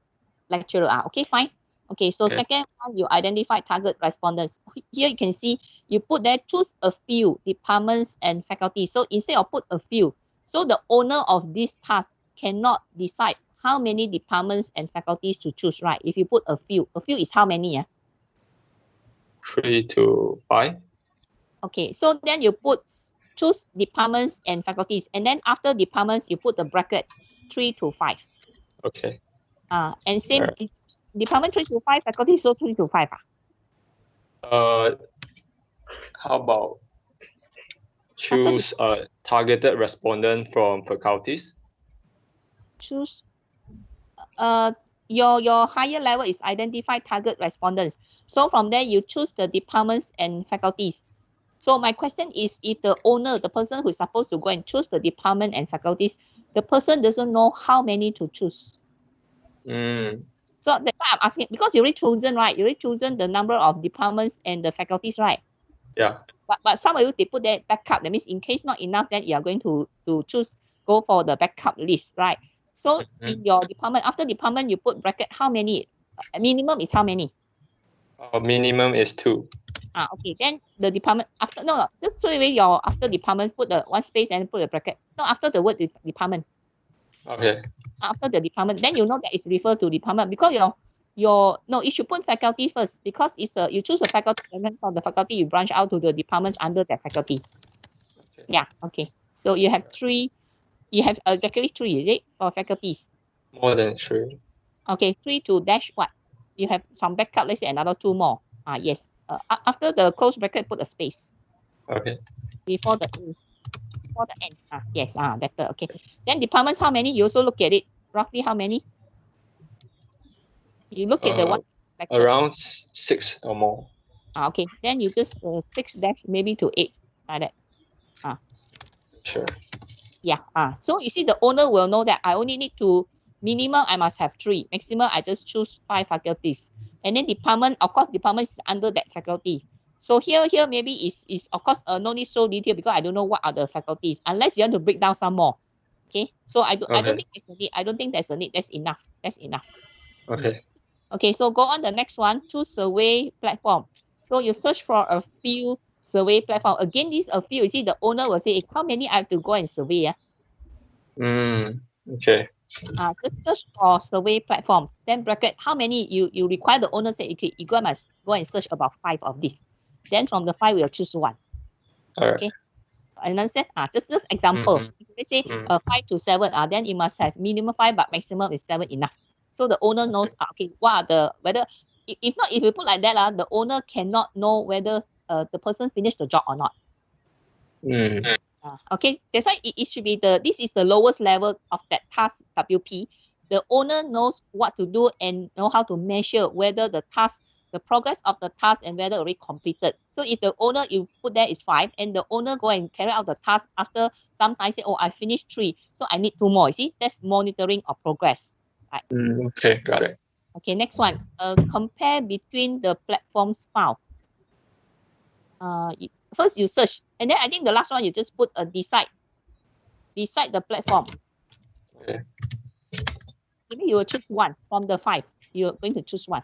lecturer. Okay, fine. Okay, so second one, you identify target respondents. Here you can see you put there, choose a few departments and faculty. So instead of put a few, so the owner of this task cannot decide how many departments and faculties to choose, right? If you put a few is how many? 3 to 5. Okay, so then you choose departments and faculties, and then after departments, you put the bracket 3 to 5. Okay. And same Alright. department 3 to 5, faculty so 3 to 5. How about choose a targeted respondent from faculties? Choose your higher level is identify target respondents. So from there you choose the departments and faculties. So my question is, if the owner, the person who's supposed to go and choose the department and faculties, the person doesn't know how many to choose. So that's why I'm asking, because you already chosen, right? You already chosen the number of departments and the faculties, right? Yeah. But some of you, they put that backup. That means in case not enough, then you are going to go for the backup list, right? So in your department, after department, you put bracket how many? Minimum is how many? Minimum is 2. Okay. Then the department after just straight away your after department put the one space and put a bracket. No, after the word department. Okay. After the department, then you know that it's referred to department, because you should put faculty first, because it's you choose a faculty, and then from the faculty you branch out to the departments under that faculty. Okay. Yeah. Okay. So you have 3. You have exactly 3, is it, for faculties? More than 3. Okay, 3 to dash what? You have some backup, let's say another 2 more. Yes. After the close bracket, put a space. Okay. Before the end. Yes. Better. Okay. Then departments, how many? You also look at it. Roughly how many? You look at the one selected. Around 6 or more. Okay. Then you just 6 dash maybe to 8 like that. Sure. Yeah. So you see, the owner will know that I only need to minimum. I must have 3. Maximum, I just choose 5 faculties. And then department, of course, department is under that faculty. So here maybe is of course no need so detailed, because I don't know what are the faculties, unless you want to break down some more. Okay. So I don't think there's a need. I don't think there's a need. That's enough. Okay. Okay. So go on the next one. Choose survey platform. So you search for a few survey platform. Again, this a few. You see, the owner will say, how many I have to go and survey? Okay. Just search for survey platforms. Then bracket how many you require. The owner say, okay, you must go and search about 5 of these. Then from the 5 we'll choose 1. Okay. And then say just example. If they say 5 to 7, then you must have minimum 5, but maximum is 7 enough. So the owner knows okay, what are the whether if you put like that, the owner cannot know whether the person finished the job or not. Okay, that's why it should be this is the lowest level of that task WP. The owner knows what to do and know how to measure whether the progress of the task and whether already completed. So if the owner you put there is 5, and the owner go and carry out the task after sometimes say, oh, I finished 3, so I need 2 more. You see, that's monitoring of progress. Right. Okay, got it. Okay, next one. Compare between the platforms file. First you search, and then I think the last one you just put a decide the platform. Okay. Maybe you will choose 1 from the 5. You're going to choose 1.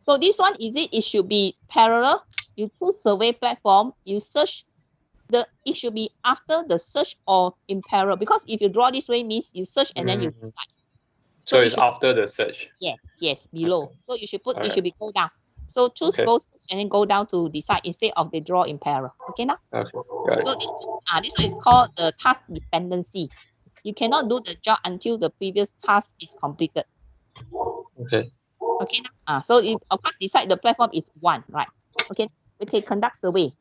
So this one, it should be parallel. You choose survey platform, you search it should be after the search or in parallel, because if you draw this way means you search and then you decide. So it's after the search. Yes, below. Okay. So you should put it should be go down. So choose go search and then go down to decide instead of the draw in parallel. Okay now? Okay. Got it. So this one is called the task dependency. You cannot do the job until the previous task is completed. Okay. Okay now? So of course decide the platform is 1, right? Okay. Conduct survey.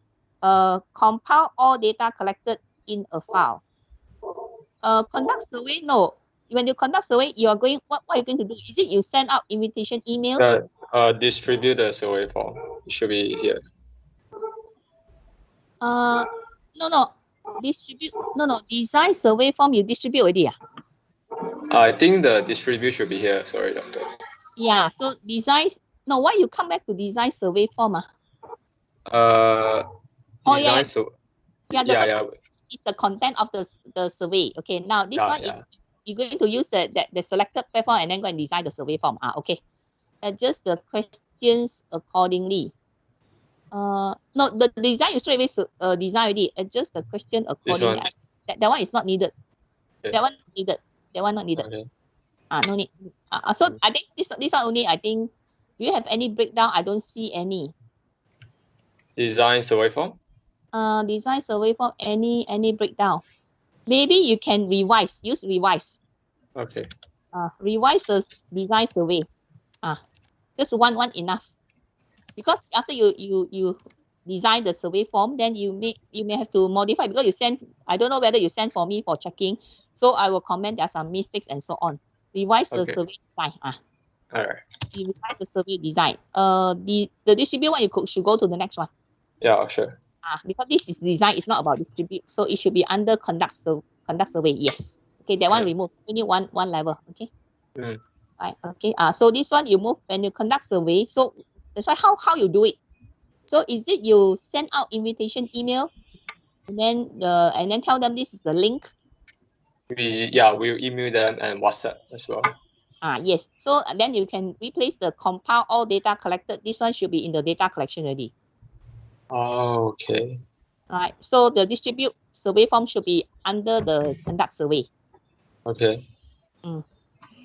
Compile all data collected in a file. Conduct survey, no. When you conduct survey, you are going. What are you going to do? Is it you send out invitation emails? Distribute the survey form. It should be here. No. Distribute. No. Design survey form. You distribute already. I think the distribute should be here. Sorry, doctor. Yeah. So design. No. Why you come back to design survey form? Design. Yeah. Is the content of the survey. Okay. Now this one is you're going to use the selected platform and then go and design the survey form. Okay. Adjust the questions accordingly. No, the design you straight away design already. Adjust the question accordingly. That one is not needed. Okay. That one is needed. That one not needed. Okay. No need. So I think this one only. I think. Do you have any breakdown? I don't see any. Design survey form. Design survey form. Any breakdown? Maybe you can revise. Use revise. Okay. Revise the design survey. Just one enough. Because after you design the survey form, then you may have to modify because you send. I don't know whether you send for me for checking. So I will comment there are some mistakes and so on. Revise the survey design. All right. You revise the survey design. The distribute one should go to the next one. Yeah, sure. Because this is design, it's not about distribute, so it should be under conduct survey. Yes. Okay, that one removes. Only one level. Okay. Right. Okay. So this one you move when you conduct survey. So that's why how you do it. So is it you send out invitation email, and then tell them this is the link? We'll email them and WhatsApp as well. Yes. So then you can replace the compile all data collected. This one should be in the data collection already. Oh, okay. Right. So the distribute survey form should be under the conduct survey. Okay.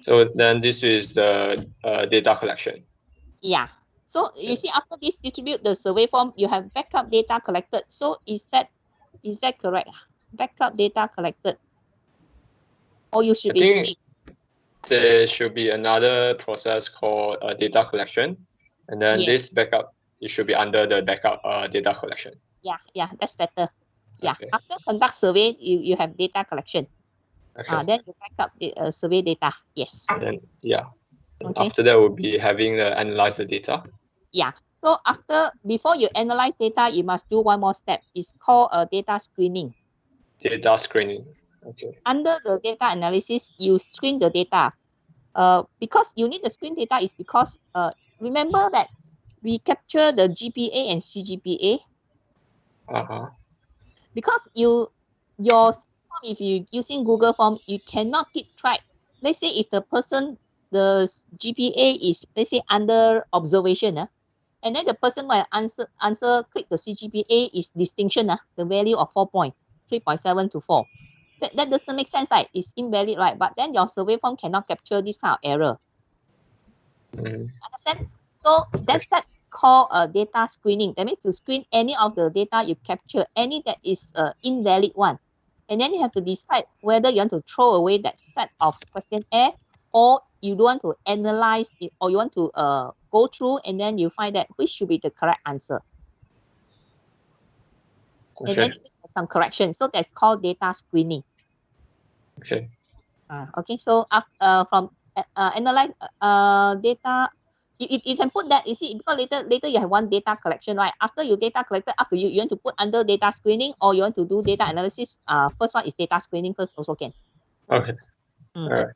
So then this is the data collection. Yeah. So you see, after this distribute the survey form, you have backup data collected. So is that correct? Backup data collected. Or you should I be think there should be another process called data collection, and then this backup, it should be under the backup data collection. Yeah, that's better. Yeah. After conduct survey, you have data collection. Then you back up the survey data. Yes. And then after that, we'll be having the analyze the data. Yeah. So before you analyze data, you must do one more step. It's called data screening. Data screening. Okay. Under the data analysis, you screen the data. Because you need the screen data is because remember that we capture the GPA and CGPA. Because your form, if you using Google form, you cannot keep track. Let's say if the GPA is, let's say, under observation, and then the person will answer click the CGPA is distinction, the value of 3.7 to 4. That doesn't make sense, right? It's invalid, right? But then your survey form cannot capture this kind of error. Understand? So that step is called data screening. That means to screen any of the data you capture, any that is invalid one. And then you have to decide whether you want to throw away that set of questionnaire, or you don't want to analyze it, or you want to go through and then you find that which should be the correct answer. And then you make some correction. So that's called data screening. Okay. Okay. So from analyze data, you can put that. You see, because later you have one data collection, right? After you data collected, up to you. You want to put under data screening, or you want to do data analysis. First one is data screening first, also can. Okay. All right.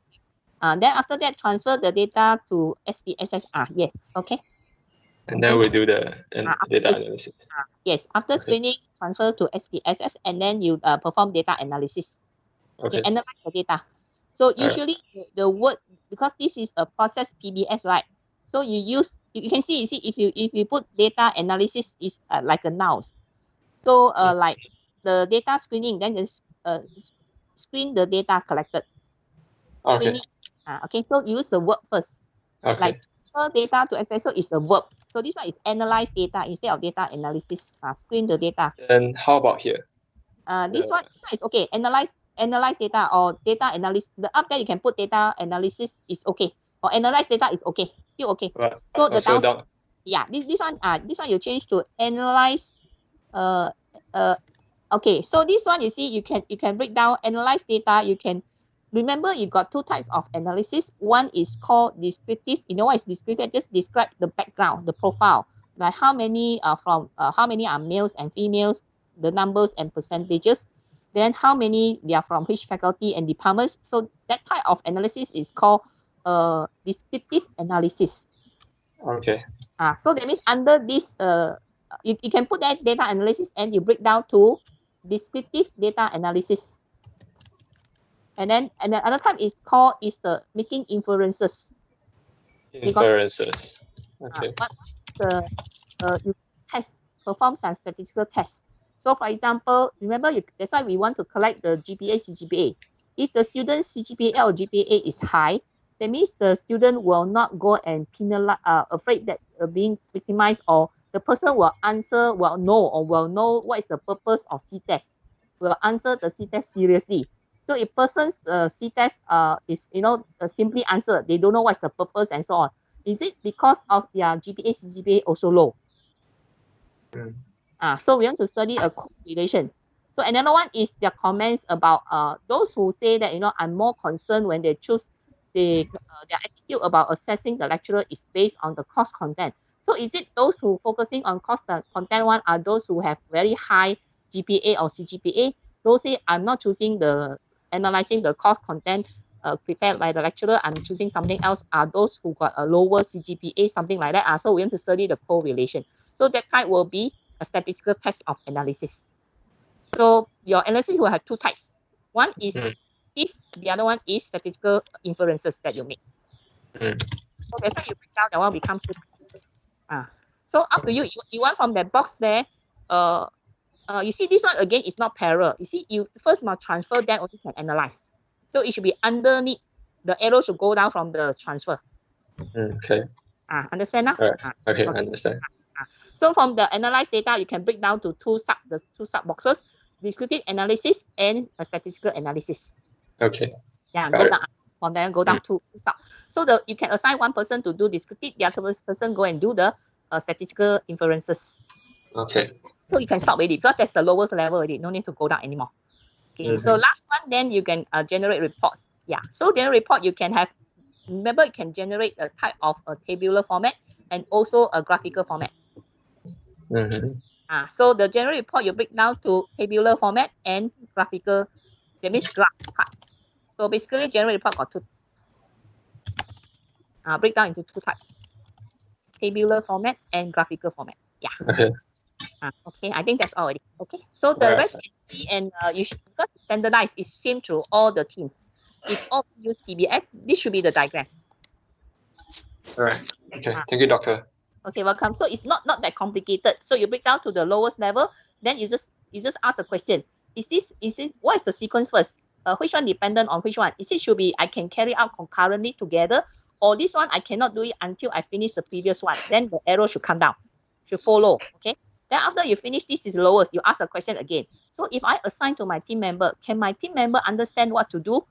Then after that, transfer the data to SPSS. Yes. Okay. And then we do the data analysis. Yes. After screening, transfer to SPSS, and then you perform data analysis. Okay. Analyze the data. So usually the word, because this is a process PBS, right? So you can see if you put data analysis is like a noun. So like the data screening, then just screen the data collected. Okay. Okay. So use the verb first. Okay. Like transfer data to SPSS is the verb. So this one is analyze data instead of data analysis. Screen the data. And how about here? This one is okay. Analyze data or data analysis. The up there you can put data analysis is okay, or analyze data is okay, still okay. Right. So the down. Yeah, this one you change to analyze. Okay, so this one you see you can break down analyze data. You can remember you got two types of analysis. One is called descriptive. You know what is descriptive? Just describe the background, the profile, like how many are males and females, the numbers and percentages. Then how many they are from which faculty and departments. So that type of analysis is called descriptive analysis. Okay. So that means under this you can put that data analysis and you break down to descriptive data analysis. And then another type is called making inferences. Inferences. Okay. You perform some statistical tests. So for example, remember that's why we want to collect the GPA, CGPA. if the student's CGPA or GPA is high, that means the student will not go and penalize, afraid that being victimized, or the person will know what is the purpose of C-test, will answer the C-test seriously. So if person's C-test is, simply answer, they don't know what's the purpose and so on. Is it because of their GPA, CGPA also low? So we want to study a correlation. So another one is their comments about those who say that, I'm more concerned when they choose their attitude about assessing the lecturer is based on the course content. So is it those who focusing on course content one are those who have very high GPA or CGPA? Those say I'm not choosing analyzing the course content prepared by the lecturer, I'm choosing something else, are those who got a lower CGPA, something like that. So we want to study the correlation. So that type will be a statistical test of analysis. So your analysis will have two types. One is if the other one is statistical inferences that you make. So that's why you break down that one become two types. So up to you. You want from that box there. You see this one again is not parallel. You see, you first must transfer, then only can analyze. So it should be underneath. The arrow should go down from the transfer. Okay. Understand now? Okay, I understand. So from the analyzed data, you can break down to two sub boxes: descriptive analysis and a statistical analysis. Okay. Yeah, go down from there, go down to sub. So you can assign one person to do descriptive, the other person go and do the statistical inferences. Okay. So you can stop already because that's the lowest level already. No need to go down anymore. Okay. So last one, then you can generate reports. Yeah. So generate report, you can have. Remember, you can generate a type of a tabular format and also a graphical format. So the general report you break down to tabular format and graphical, that means graph parts. So basically general report got two types. Break down into two types: tabular format and graphical format. Yeah. Okay, I think that's already. Okay, so the rest you can see, and you should, because standardized is same through all the teams. If all use PBS, this should be the diagram. All right. Okay. Thank you, doctor. Okay, welcome. So it's not that complicated. So you break down to the lowest level, then you just ask a question. What is the sequence first? Which one dependent on which one? Is it should be I can carry out concurrently together, or this one I cannot do it until I finish the previous one? Then the arrow should come down, should follow. Okay. Then after you finish, this is the lowest. You ask a question again. So if I assign to my team member, can my team member understand what to do?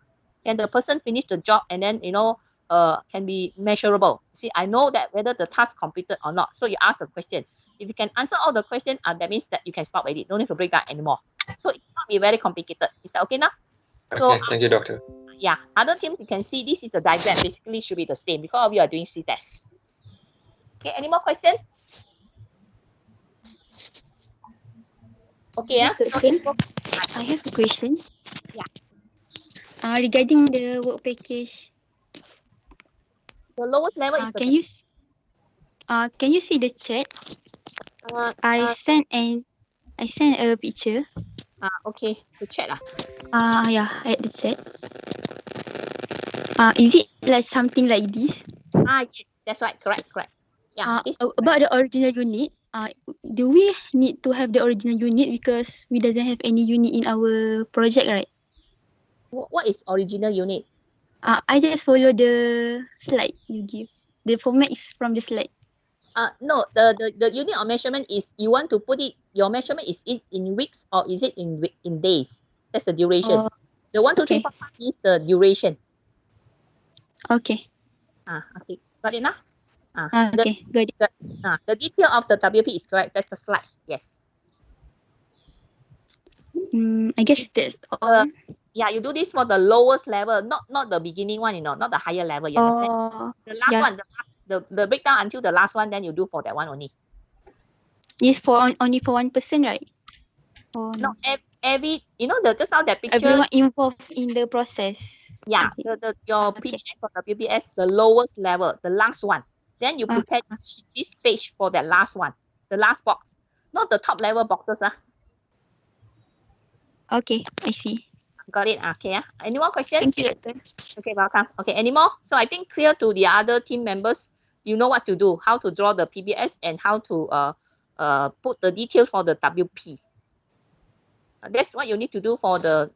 Can the person finish the job and then can be measurable? See, I know that whether the task completed or not. So you ask a question. If you can answer all the questions, that means that you can stop already. Don't need to break down anymore. So it's not be very complicated. Is that okay now? Okay, so, thank you, doctor. Yeah, other teams you can see this is the diagram. Basically should be the same because we are doing C-test. Okay, any more questions? Okay, I have a question. Yeah. Regarding the work package. The lowest level is can you see the chat? I sent a picture. Okay, the chat yeah, at the chat. Is it like something like this? Yes, that's right. Correct. Yeah. About the original unit. Do we need to have the original unit because we doesn't have any unit in our project, right? What is original unit? I just follow the slide you give. The format is from the slide. No, the unit of measurement is you want to put it. Your measurement is it in weeks or is it in days? That's the duration. The 1, 2, 3, 4, 5 is the duration. Okay. Okay. Got it now? Okay, good. The detail of the WP is correct. That's the slide. Yes. I guess that's all. Yeah, you do this for the lowest level, not the beginning one, not the higher level. You understand? The last one, the breakdown until the last one, then you do for that one only. It's for only for one person, right? Or no, every just now that picture. Everyone involved in the process. Yeah, your PBS or WBS, the lowest level, the last one. Then you prepare this page for that last one, the last box, not the top level boxes. Okay, I see. Got it. Okay. Any more questions? Thank you, doctor. Okay, welcome. Okay, any more? So I think clear to the other team members, you know what to do, how to draw the PBS and how to put the details for the WP. That's what you need to do for the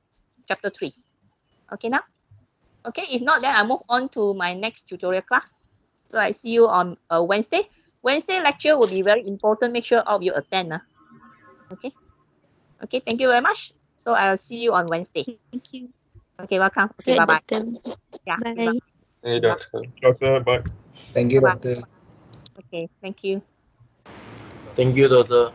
chapter 3. Okay now? Okay, if not, then I move on to my next tutorial class. So I see you on Wednesday. Wednesday lecture will be very important. Make sure all of you attend. Okay. Okay, thank you very much. So I'll see you on Wednesday. Thank you. Okay, welcome. Okay, Right, bye-bye. Doctor. Yeah, Bye. Hey, doctor. Doctor, bye. Thank you, Bye-bye. Doctor. Okay, thank you. Thank you, Doctor.